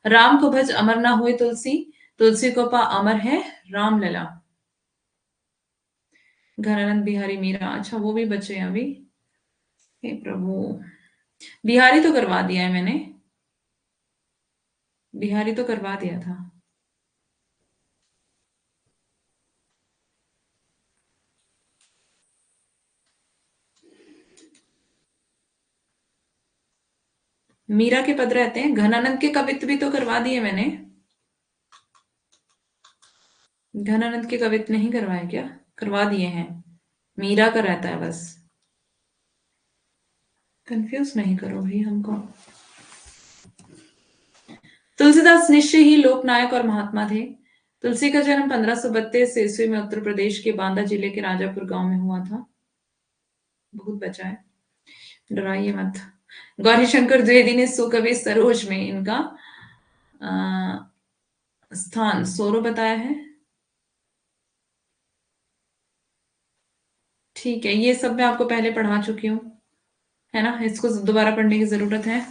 राम को भज अमर ना हुए तुलसी, तुलसी को पा अमर है राम लला। घरानंद बिहारी मीरा, अच्छा वो भी बचे हैं अभी, हे प्रभु। बिहारी तो करवा दिया है मैंने, बिहारी तो करवा दिया था। मीरा के पद रहते हैं, घनानंद के कवित्व भी तो करवा दिए मैंने। घनानंद के कवित्व नहीं करवाए क्या, करवा दिए हैं, मीरा का रहता है बस। कंफ्यूज नहीं करो भाई हमको। तुलसीदास निश्चय ही लोकनायक और महात्मा थे। तुलसी का जन्म 1532 ईस्वी में उत्तर प्रदेश के बांदा जिले के राजापुर गांव में हुआ था। बहुत बचा है, डराइए मत। गौरी शंकर द्विवेदी ने सुकवि सरोज में इनका स्थान सोरो बताया है, ठीक है। ये सब मैं आपको पहले पढ़ा चुकी हूँ, है ना, इसको दोबारा पढ़ने की जरूरत है।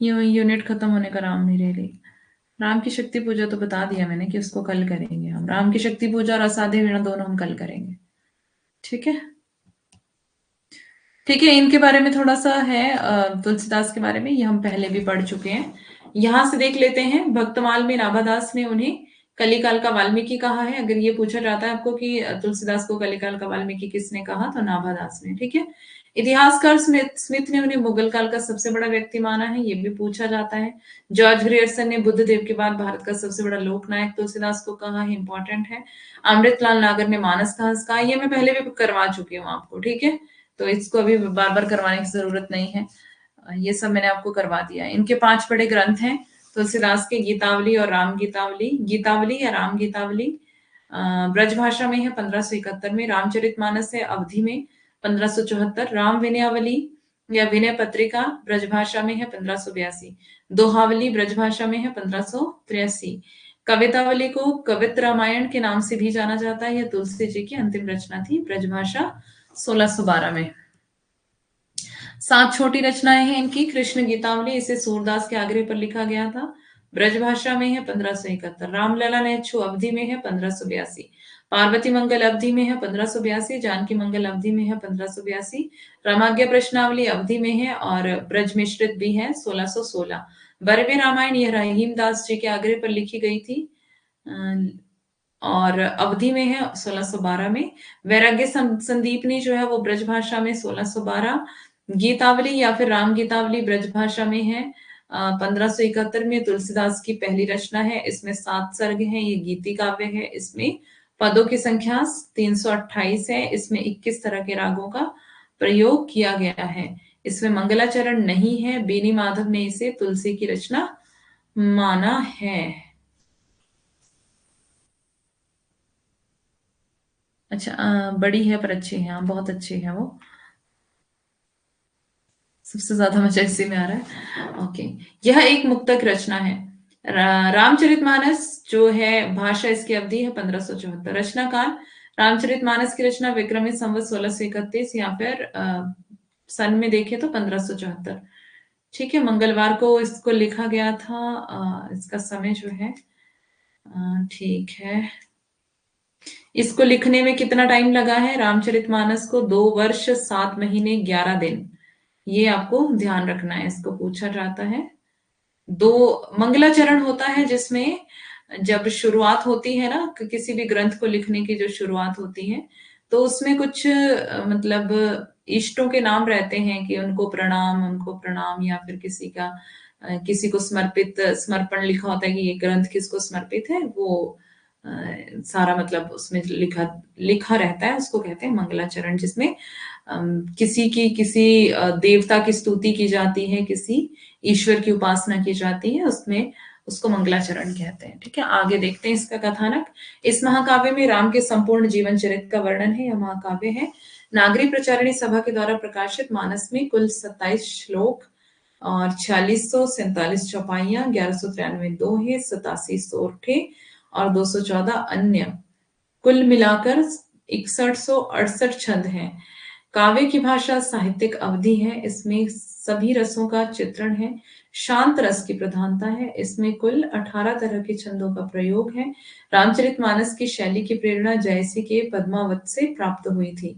यूनिट खत्म होने का नाम नहीं ले रही। राम की शक्ति पूजा तो बता दिया मैंने कि उसको कल करेंगे हम, राम की शक्ति पूजा और असाध्य वीणा दोनों हम कल करेंगे, ठीक है। ठीक है, इनके बारे में थोड़ा सा है, तुलसीदास के बारे में ये हम पहले भी पढ़ चुके हैं। यहां से देख लेते हैं, भक्तमाल में नाभादास ने उन्हें कलिकाल का वाल्मीकि कहा है। अगर ये पूछा जाता है आपको कि तुलसीदास को कलिकाल का वाल्मीकि किसने कहा, तो नाभादास ने, ठीक है। इतिहासकार स्मिथ स्मिथ ने उन्हें मुगल काल का सबसे बड़ा व्यक्ति माना है, ये भी पूछा जाता है। जॉर्ज ग्रियर्सन ने बुद्ध देव के बाद भारत का सबसे बड़ा लोकनायक तुलसीदास को कहा है, इंपॉर्टेंट है। अमृतलाल नागर ने मानस का हंस कहा, ये मैं पहले भी करवा चुकी हूँ आपको, ठीक है। तो इसको अभी बार बार करवाने की जरूरत नहीं है, ये सब मैंने आपको करवा दिया है। इनके 5 बड़े ग्रंथ हैं तुलसीदास के, गीतावली और राम गीतावली, गीतावली या राम गीतावली ब्रजभाषा में है 1571 में, रामचरितमानस है अवधि में 1574, राम विनयावली या विनय पत्रिका ब्रजभाषा में है 1582, दोहावली ब्रजभाषा में है 1583। कवितावली को कवित रामायण के नाम से भी जाना जाता है, यह तुलसी जी की अंतिम रचना थी, ब्रजभाषा 1612 में। 7 छोटी रचनाएं हैं इनकी। कृष्ण गीतावली, इसे सूरदास के आग्रह पर लिखा गया था, ब्रजभाषा में है 1571। रामलला नेच्छु अवधि में है 1582। पार्वती मंगल अवधि में है 1582। जानकी मंगल अवधि में है 1582। रामाज्ञा प्रश्नावली अवधि में है और ब्रज मिश्रित भी है 1616। बरवे रामायण यह रहीम दास जी के आग्रह पर लिखी गई थी और अवधि में है 1612 में। वैराग्य संदीपनी जो है वो ब्रजभाषा में 1612। गीतावली या फिर राम गीतावली ब्रजभाषा में है 1571 में। तुलसीदास की पहली रचना है, इसमें 7 सर्ग हैं, ये गीति काव्य है। इसमें पदों की संख्या 328 है। इसमें 21 तरह के रागों का प्रयोग किया गया है। इसमें मंगलाचरण नहीं है। बेनी माधव ने इसे तुलसी की रचना माना है। अच्छा बड़ी है पर अच्छी है, हाँ बहुत अच्छी है वो। सबसे ज्यादा मजा इसी में आ रहा है। ओके, यह एक मुक्तक रचना है। रामचरितमानस जो है भाषा इसकी अवधि है 1574। रचना काल रामचरितमानस की रचना विक्रमी संवत 1631 या फिर सन में देखे तो 1574। ठीक है, मंगलवार को इसको लिखा गया था। इसका समय जो है ठीक है, इसको लिखने में कितना टाइम लगा है? रामचरितमानस को 2 वर्ष 7 महीने 11 दिन, ये आपको ध्यान रखना है। इसको पूछा जाता है। 2 मंगलाचरण होता है जिसमें जब शुरुआत होती है ना किसी भी ग्रंथ को लिखने की, जो शुरुआत होती है तो उसमें कुछ मतलब इष्टों के नाम रहते हैं कि उनको प्रणाम या फिर किसी का किसी को समर्पित समर्पण लिखा होता है कि ये ग्रंथ किसको समर्पित है। वो अ, सारा मतलब उसमें लिखा लिखा रहता है, उसको कहते हैं मंगलाचरण। जिसमें किसी देवता की स्तुति की जाती है, किसी ईश्वर की उपासना की जाती है, उसमें उसको मंगलाचरण कहते हैं। ठीक है, आगे देखते हैं इसका कथानक। इस महाकाव्य में राम के संपूर्ण जीवन चरित्र का वर्णन है। यह महाकाव्य है नागरी प्रचारिणी सभा के द्वारा प्रकाशित। मानस में कुल 27 श्लोक और 4647 चौपाइयां, 1193 दोहे, 87 सोरठे और 214 अन्य, कुल मिलाकर 6168 छंद हैं। काव्य की भाषा साहित्यिक अवधि है। इसमें सभी रसों का चित्रण है। शांत रस की प्रधानता है। इसमें कुल 18 तरह के छंदों का प्रयोग है। रामचरितमानस की शैली की प्रेरणा जयसी के पद्मावत से प्राप्त हुई थी।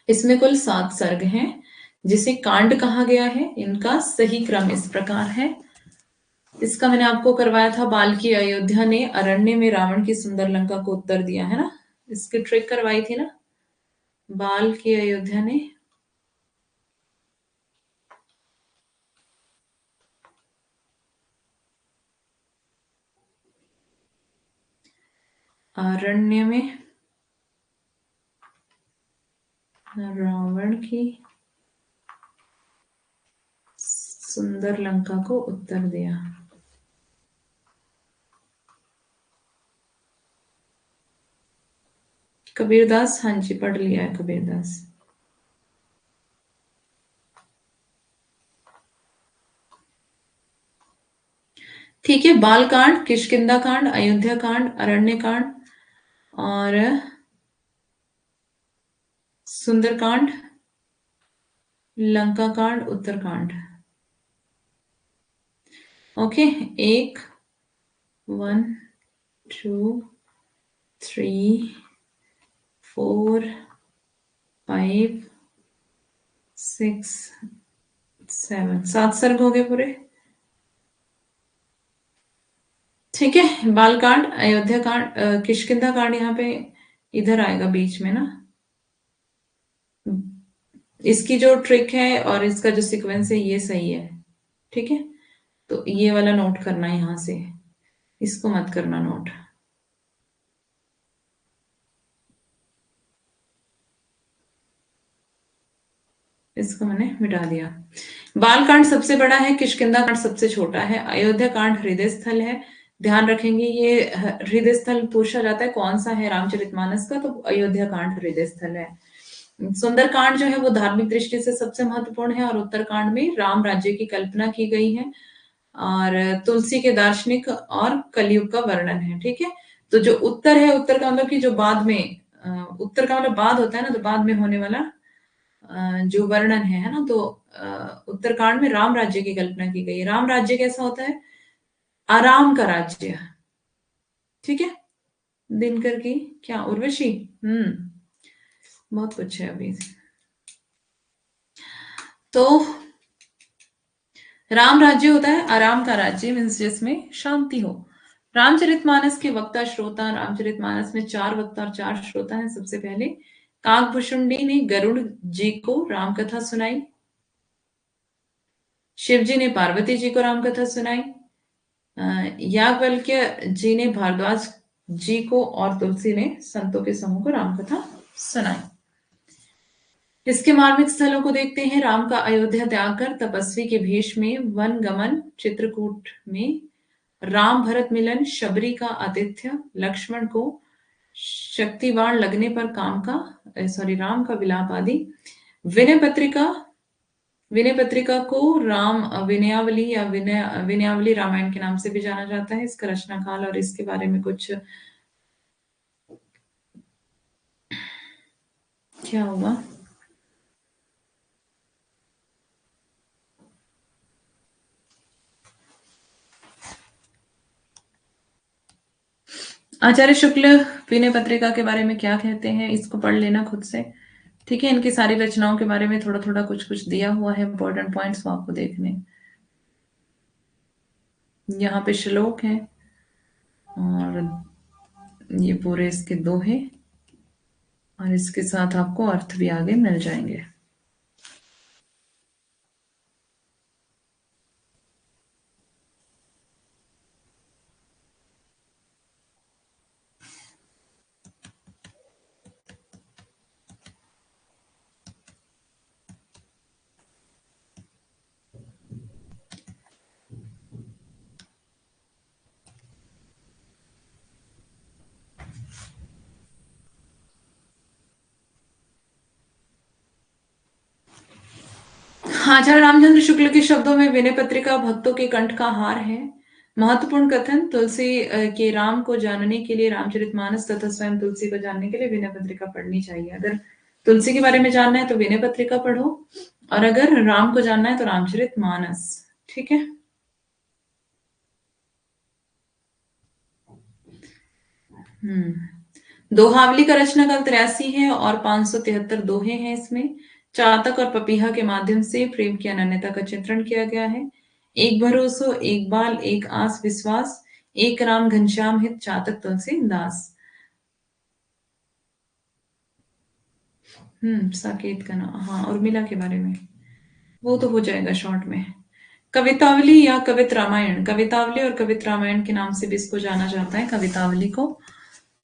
इसमें कुल 7 सर्ग हैं जिसे कांड कहा गया है। इनका सही क्रम इस प्रकार है। इसका मैंने आपको करवाया था, बाल की अयोध्या ने अरण्य में रावण की सुंदर लंका को उत्तर दिया है ना, इसकी ट्रिक करवाई थी ना बाल की अयोध्या ने। अरण्य में रावण की सुंदर लंका को उत्तर दिया। कबीरदास, हाँ जी पढ़ लिया है कबीरदास। ठीक है, बालकांड, किष्किंधा कांड, अयोध्या कांड, अरण्य कांड और सुंदरकांड, लंका कांड, उत्तरकांड। ओके, 1 1 2 3 4 5 6 7 7 सर्ग हो गए पूरे। ठीक है, बालकांड, अयोध्या कांड, किष्किंधा कांड यहाँ पे इधर आएगा बीच में ना। इसकी जो ट्रिक है और इसका जो सीक्वेंस है ये सही है। ठीक है, तो ये वाला नोट करना है यहां से, इसको मत करना नोट। इसको मैंने मिटा दिया। बालकांड सबसे बड़ा है, किष्किंधा कांड सबसे छोटा है, अयोध्या कांड हृदय स्थल है। ध्यान रखेंगे ये हृदय स्थल पूछा जाता है कौन सा है रामचरितमानस का, तो अयोध्या कांड हृदय स्थल है। सुंदरकांड जो है वो धार्मिक दृष्टि से सबसे महत्वपूर्ण है और उत्तरकांड में राम राज्य की कल्पना की गई है और तुलसी के दार्शनिक और कलयुग का वर्णन है। ठीक है, तो जो उत्तर है, उत्तर का मतलब कि जो बाद में उत्तर का मतलब बाद होता है ना, तो बाद में होने वाला जो वर्णन है ना, तो उत्तरकांड में राम राज्य की कल्पना की गई है। राम राज्य कैसा होता है? आराम का राज्य। ठीक है। दिनकर की क्या उर्वशी? बहुत कुछ है अभी। तो राम राज्य होता है आराम का राज्य, मीन्स जिसमें शांति हो। रामचरितमानस के वक्ता श्रोता, रामचरितमानस में 4 वक्ता और 4 श्रोता हैं। सबसे पहले काकभुषुंडी ने गरुड़ जी को राम कथा सुनाई, शिव जी ने पार्वती जी को राम कथा सुनाई, याज्ञवल्क्य जी ने भारद्वाज जी को और तुलसी ने संतों के समूह को राम कथा सुनाई। इसके मार्मिक स्थलों को देखते हैं। राम का अयोध्या त्याग कर तपस्वी के भेष में वन गमन, चित्रकूट में राम भरत मिलन, शबरी का आतिथ्य, लक्ष्मण को शक्तिवाण लगने पर राम का विलाप आदि। विनय पत्रिका विनय पत्रिका को राम विनयावली या विनयावली रामायण के नाम से भी जाना जाता है। इसका रचना काल और इसके बारे में कुछ क्या हुआ? आचार्य शुक्ल विनय पत्रिका के बारे में क्या कहते हैं, इसको पढ़ लेना खुद से। ठीक है। इनकी सारी रचनाओं के बारे में थोड़ा थोड़ा कुछ कुछ दिया हुआ है, इंपॉर्टेंट पॉइंट्स वो आपको देखने। यहाँ पे श्लोक है और ये पूरे इसके दोहे, और इसके साथ आपको अर्थ भी आगे मिल जाएंगे। आचार्य रामचंद्र शुक्ल के शब्दों में विनय पत्रिका भक्तों के कंठ का हार है। महत्वपूर्ण कथन, तुलसी के राम को जानने के लिए रामचरितमानस तथा स्वयं तुलसी को जानने के लिए विनय पत्रिका पढ़नी चाहिए। अगर तुलसी के बारे में जानना है तो विनय पत्रिका पढ़ो, और अगर राम को जानना है तो रामचरितमानस। ठीक है। दोहावली का रचना काल 83 है और 573 दोहे हैं इसमें। चातक और पपीहा के माध्यम से प्रेम की अनन्यता का चित्रण किया गया है। एक भरोसो, एक बाल, एक आस विश्वास, एक राम घनश्याम हित, चातक तुलसी दास। साकेत का नाम, हाँ, उर्मिला के बारे में वो तो हो जाएगा शॉर्ट में। कवितावली या कवित रामायण, कवितावली और कवित रामायण के नाम से भी इसको जाना जाता है, कवितावली को।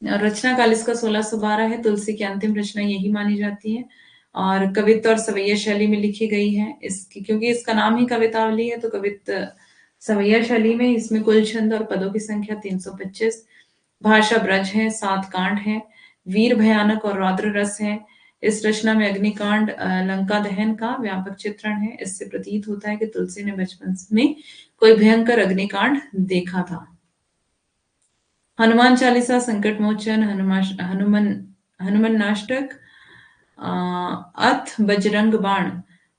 रचना काल इसका 1612 है। तुलसी की अंतिम रचना यही मानी जाती है और कवित्त और सवैया शैली में लिखी गई है। इसकी क्योंकि इसका नाम ही कवितावली है तो कवित्त सवैया शैली में। इसमें कुल छंद और पदों की संख्या 325। भाषा ब्रज है, 7 कांड है, वीर भयानक और रौद्र रस है। इस रचना में अग्निकांड, लंका दहन का व्यापक चित्रण है। इससे प्रतीत होता है कि तुलसी ने बचपन में कोई भयंकर अग्निकांड देखा था। हनुमान चालीसा, संकट मोचन, हनुमान हनुमान नाष्टक, अथ बजरंग बाण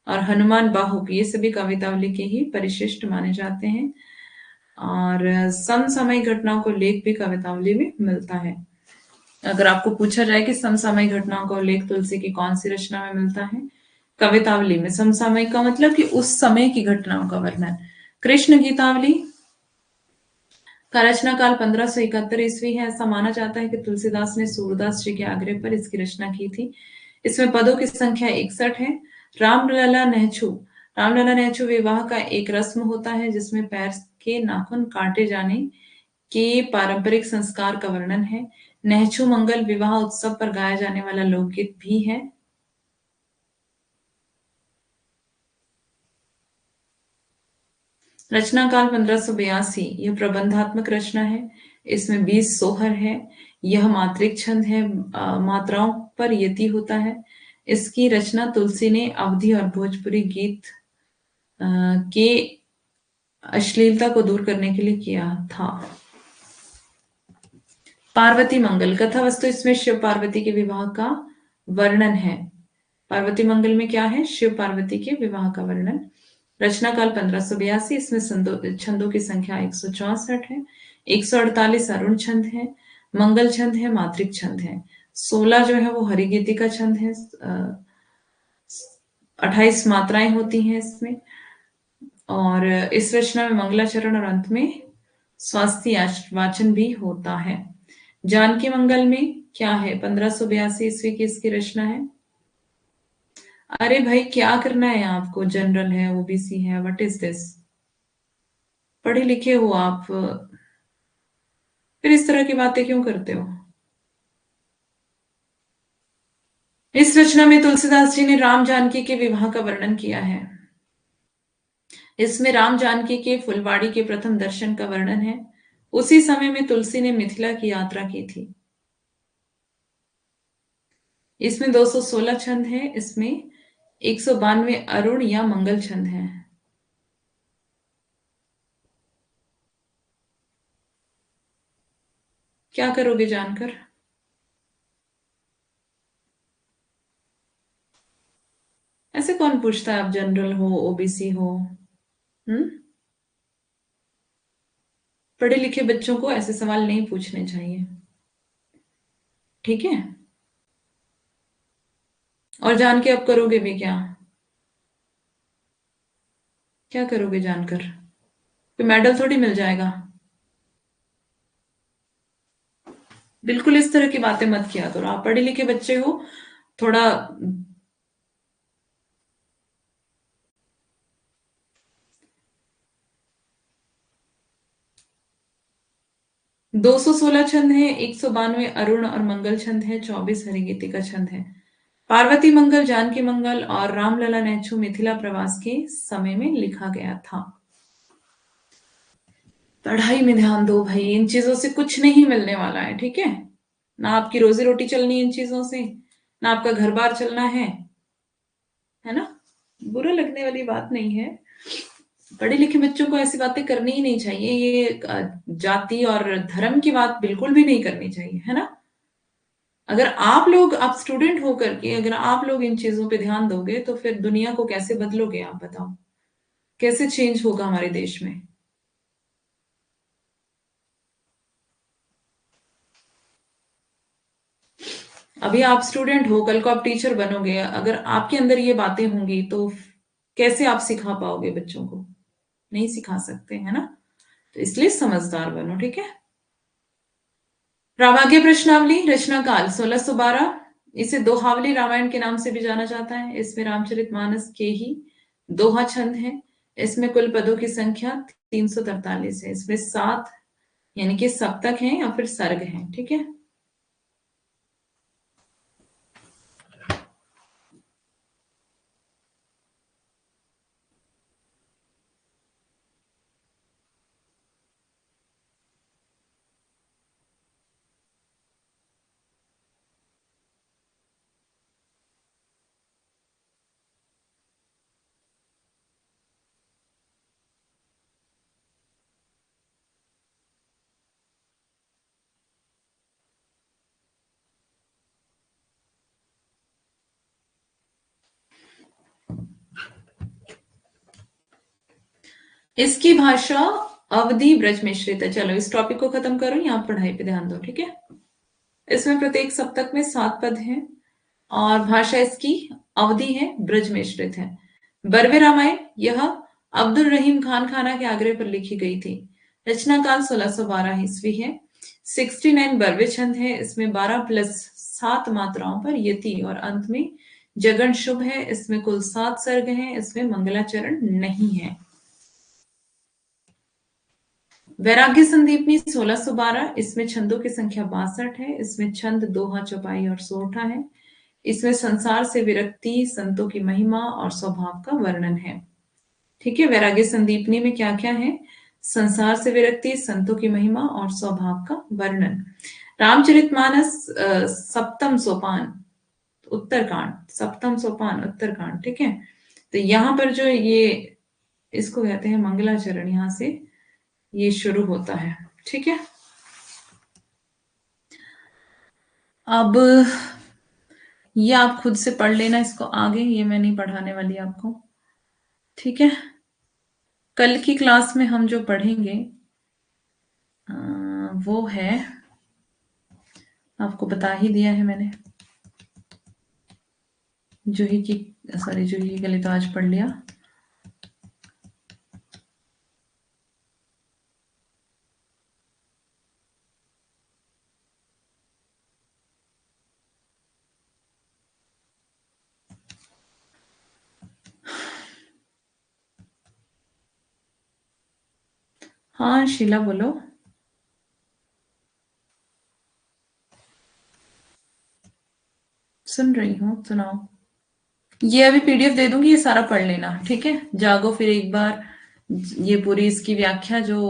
और हनुमान बाहुक, ये सभी कवितावली के ही परिशिष्ट माने जाते हैं। और समसामयिक घटनाओं को लेख भी कवितावली में मिलता है। अगर आपको पूछा जाए कि समसामयिक घटनाओं का उल्लेख तुलसी की कौन सी रचना में मिलता है, कवितावली में। समसामयिक का मतलब कि उस समय की घटनाओं का वर्णन। कृष्ण गीतावली का रचना काल 1571 ईस्वी है। ऐसा माना जाता है कि तुलसीदास ने सूरदास जी के आग्रह पर इसकी रचना की थी। इसमें पदों की संख्या 61 है। रामलला नहछू, रामलला नहछू विवाह का एक रस्म होता है जिसमें पैर के नाखून काटे जाने के पारंपरिक संस्कार का वर्णन है। नहछू मंगल विवाह उत्सव पर गाया जाने वाला लोकगीत भी है। रचना काल 1582, यह प्रबंधात्मक रचना है। इसमें 20 सोहर है। यह मात्रिक छंद है, मात्राओं पर यति होता है। इसकी रचना तुलसी ने अवधी और भोजपुरी गीत के अश्लीलता को दूर करने के लिए किया था। पार्वती मंगल, कथा वस्तु इसमें शिव पार्वती के विवाह का वर्णन है। पार्वती मंगल में क्या है? शिव पार्वती के विवाह का वर्णन। रचना काल 1582, इसमें छंदों की संख्या 164 है। 148 अरुण छंद है, मंगल छंद है, मातृक छंद है। 16 जो है वो हरिगीति का छंद है। 28 मात्राएं होती हैं इसमें। और इस रचना में मंगलाचरण और अंत में स्वास्थ्य वाचन भी होता है। जानकी मंगल में क्या है? 1582 ईस्वी की इसकी रचना है। अरे भाई क्या करना है आपको? जनरल है, ओबीसी है, व्हाट इज दिस? पढ़े लिखे हो आप, फिर इस तरह की बातें क्यों करते हो? इस रचना में तुलसीदास जी ने राम जानकी के विवाह का वर्णन किया है। इसमें राम जानकी के फुलवाड़ी के प्रथम दर्शन का वर्णन है। उसी समय में तुलसी ने मिथिला की यात्रा की थी। इसमें 216 छंद है। इसमें 192 अरुण या मंगल छंद है। क्या करोगे जानकर? ऐसे कौन पूछता है आप जनरल हो, ओबीसी हो? हम्म। पढ़े लिखे बच्चों को ऐसे सवाल नहीं पूछने चाहिए, ठीक है? और जान के अब करोगे भी क्या? क्या करोगे जानकर? कोई मेडल थोड़ी मिल जाएगा। बिल्कुल इस तरह की बातें मत किया करो, आप पढ़े लिखे बच्चे हो। थोड़ा 216 छंद है, 192 अरुण और मंगल छंद है, 24 हरिगीति का छंद है। पार्वती मंगल, जानकी मंगल और रामलला नेछू मिथिला प्रवास के समय में लिखा गया था। पढ़ाई में ध्यान दो भाई, इन चीजों से कुछ नहीं मिलने वाला है, ठीक है? ना आपकी रोजी रोटी चलनी है इन चीजों से, ना आपका घर बार चलना है ना? बुरा लगने वाली बात नहीं है। पढ़े लिखे बच्चों को ऐसी बातें करनी ही नहीं चाहिए। ये जाति और धर्म की बात बिल्कुल भी नहीं करनी चाहिए, है ना? अगर आप स्टूडेंट होकर के अगर आप लोग इन चीजों पे ध्यान दोगे तो फिर दुनिया को कैसे बदलोगे? आप बताओ, कैसे चेंज होगा हमारे देश में? अभी आप स्टूडेंट हो, कल को आप टीचर बनोगे, अगर आपके अंदर ये बातें होंगी तो कैसे आप सिखा पाओगे बच्चों को? नहीं सिखा सकते, है ना? तो इसलिए समझदार बनो, ठीक है? रामाज्ञ प्रश्नावली, रचना काल 1612। इसे दोहावली रामायण के नाम से भी जाना जाता है। इसमें रामचरितमानस के ही दोहा छंद है। इसमें कुल पदों की संख्या 343 है। इसमें 7 यानी कि सप्तक हैं या फिर सर्ग हैं, ठीक है? इसकी भाषा अवधी ब्रज मिश्रित है। चलो इस टॉपिक को खत्म करो, यहाँ पढ़ाई पे ध्यान दो, ठीक है? इसमें प्रत्येक सप्तक में 7 पद हैं और भाषा इसकी अवधि है, ब्रज मिश्रित है। बरवे रामायण यह अब्दुल रहीम खान खाना के आग्रह पर लिखी गई थी। रचना काल 1612 ईस्वी है। 69 बरवे छंद है। इसमें 12 प्लस 7 मात्राओं पर यति और अंत में जगन शुभ है। इसमें कुल 7 सर्ग हैं। इसमें मंगलाचरण नहीं है। वैराग्य संदीपनी 1612, इसमें छंदों की संख्या 62 है। इसमें छंद दोहा, चौपाई और सोरठा है। इसमें संसार से विरक्ति, संतों की महिमा और स्वभाव का वर्णन है, ठीक है? वैराग्य संदीपनी में क्या क्या है? संसार से विरक्ति, संतों की महिमा और स्वभाव का वर्णन। रामचरितमानस सप्तम सोपान उत्तरकांड, सप्तम सोपान उत्तरकांड, ठीक है? तो यहाँ पर जो ये इसको कहते हैं मंगलाचरण, यहाँ से ये शुरू होता है, ठीक है? अब ये आप खुद से पढ़ लेना इसको आगे, ये मैं नहीं पढ़ाने वाली आपको। ठीक है, कल की क्लास में हम जो पढ़ेंगे वो है, आपको बता ही दिया है मैंने, जूही की, सॉरी जूही के लिए तो आज पढ़ लिया। हाँ शीला बोलो। सुन रही हूँ, सुनाओ। ये अभी पीडीएफ दे दूंगी, ये सारा पढ़ लेना, ठीक है। जागो फिर एक बार, ये पूरी इसकी व्याख्या जो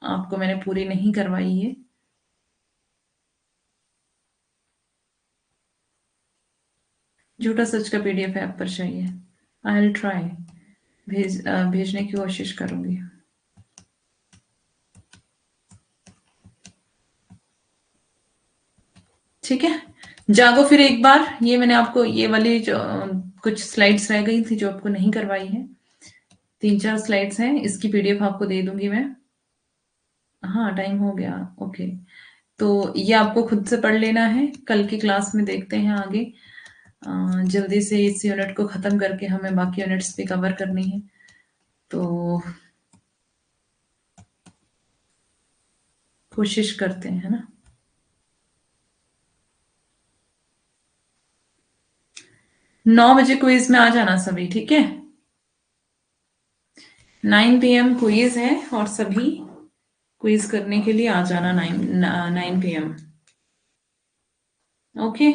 आपको मैंने पूरी नहीं करवाई है। झूठा सच का पीडीएफ ऐप पर चाहिए। आई विल ट्राई, भेजने की कोशिश करूंगी। ठीक है, जागो फिर एक बार, ये मैंने आपको ये वाली जो कुछ स्लाइड्स रह गई थी जो आपको नहीं करवाई है, 3-4 स्लाइड्स हैं, इसकी पीडीएफ आपको दे दूंगी मैं। हाँ टाइम हो गया, ओके। तो ये आपको खुद से पढ़ लेना है, कल की क्लास में देखते हैं आगे। जल्दी से इस यूनिट को खत्म करके हमें बाकी यूनिट्स भी कवर करनी है, तो कोशिश करते हैं, है ना। 9 बजे क्विज में आ जाना सभी, ठीक है। 9 PM क्विज है और सभी क्विज करने के लिए आ जाना 9 PM। ओके,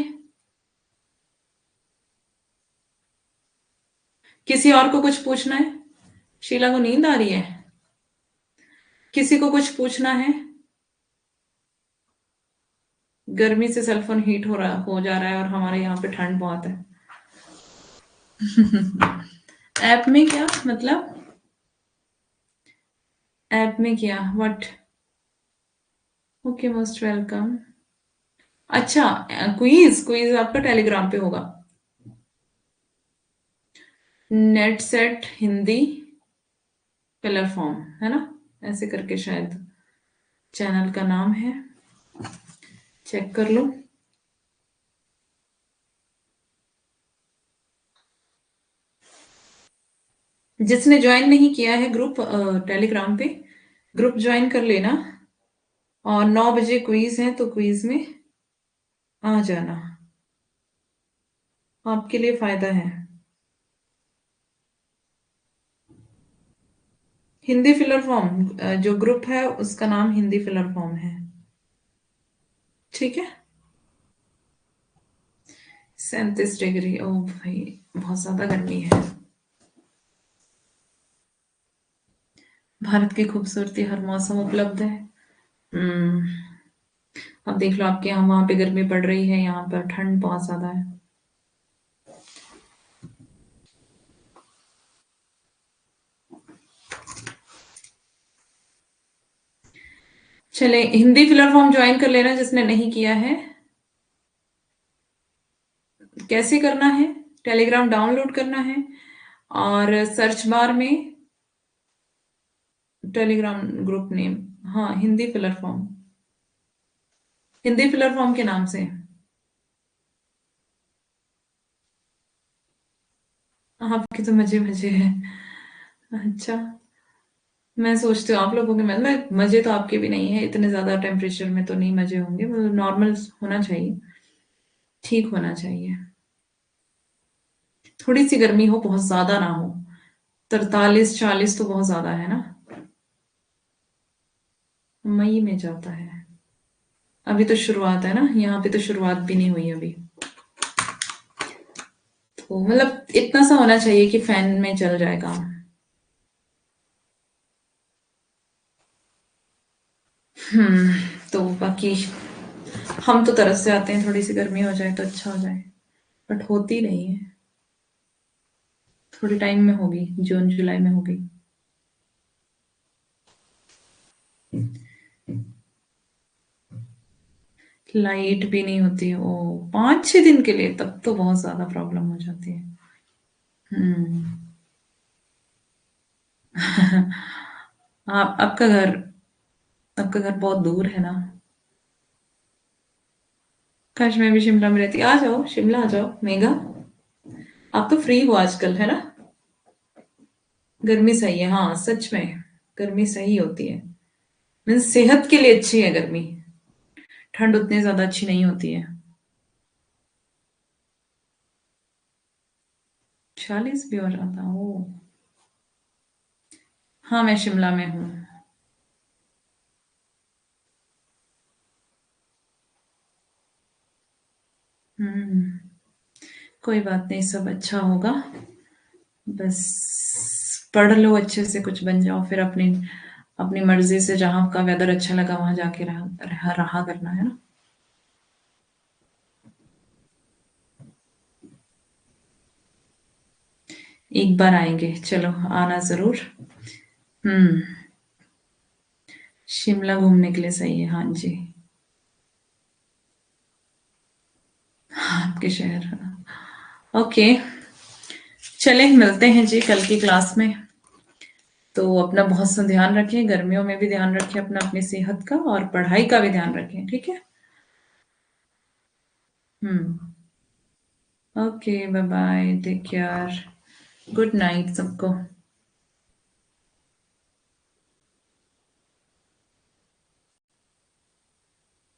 किसी और को कुछ पूछना है? शीला को नींद आ रही है? किसी को कुछ पूछना है? गर्मी से सेलफोन हीट हो जा रहा है और हमारे यहाँ पे ठंड बहुत है। ऐप में क्या मतलब? ऐप में क्या, व्हाट? Okay, most welcome. अच्छा, क्विज क्विज आपका टेलीग्राम पे होगा। Net set Hindi colour form, है ना, ऐसे करके शायद चैनल का नाम है, चेक कर लो। जिसने ज्वाइन नहीं किया है ग्रुप टेलीग्राम पे, ग्रुप ज्वाइन कर लेना। और 9 बजे क्विज है तो क्विज में आ जाना, आपके लिए फायदा है। हिंदी फिलर फॉर्म, जो ग्रुप है उसका नाम हिंदी फिलर फॉर्म है, ठीक है। 37 डिग्री, ओ भाई बहुत ज्यादा गर्मी है। भारत की खूबसूरती हर मौसम उपलब्ध है। अब देख लो, आपके यहाँ वहां पे गर्मी पड़ रही है, यहाँ पर ठंड बहुत ज्यादा है। चले, हिंदी फिलर फॉर्म ज्वाइन कर लेना जिसने नहीं किया है। कैसे करना है? टेलीग्राम डाउनलोड करना है और सर्च बार में टेलीग्राम ग्रुप नेम, हाँ Hindi filler form, Hindi filler form के नाम से। आपके तो मजे मजे है। अच्छा, मैं सोचती हूँ आप लोगों के मैं मजे तो आपके भी नहीं है, इतने ज्यादा टेम्परेचर में तो नहीं मजे होंगे, मतलब नॉर्मल होना चाहिए, ठीक होना चाहिए। थोड़ी सी गर्मी हो, बहुत ज्यादा ना हो। 43-40 तो बहुत ज्यादा है ना। मई में जाता है, अभी तो शुरुआत है ना, यहाँ पे तो शुरुआत भी नहीं हुई अभी। तो मतलब इतना सा होना चाहिए कि फैन में चल जाए काम। तो बाकी हम तो तरस जाते हैं, थोड़ी सी गर्मी हो जाए तो अच्छा हो जाए, बट होती नहीं है। थोड़ी टाइम में होगी, जून जुलाई में होगी। लाइट भी नहीं होती है, ओ 5-6 दिन के लिए, तब तो बहुत ज्यादा प्रॉब्लम हो जाती है। हम्म। आप आपका घर बहुत दूर है ना? काश मैं भी शिमला में रहती। आ जाओ, शिमला आ जाओ मेघा। आप तो फ्री हो आजकल, है ना? गर्मी सही है, हाँ सच में। गर्मी सही होती है। मीन्स सेहत के लिए अच्छी है गर्मी। ठंड उतनी ज्यादा अच्छी नहीं होती है। 40 भी हो जाता, ओ। हाँ मैं शिमला में हूँ। हम्म। कोई बात नहीं, सब अच्छा होगा। बस पढ़ लो अच्छे से, कुछ बन जाओ, फिर अपनी अपनी मर्जी से जहाँ का वेदर अच्छा लगा वहां जाके रहा करना, है ना? एक बार आएंगे, चलो आना जरूर। हम्म। शिमला घूमने के लिए सही है, हाँ जी। आपके शहर। ओके। चले मिलते हैं जी कल की क्लास में। तो अपना बहुत सा ध्यान रखें, गर्मियों में भी ध्यान रखें अपना, अपनी सेहत का और पढ़ाई का भी ध्यान रखें, ठीक है? Hmm. Okay, bye bye, take care. Good night सबको।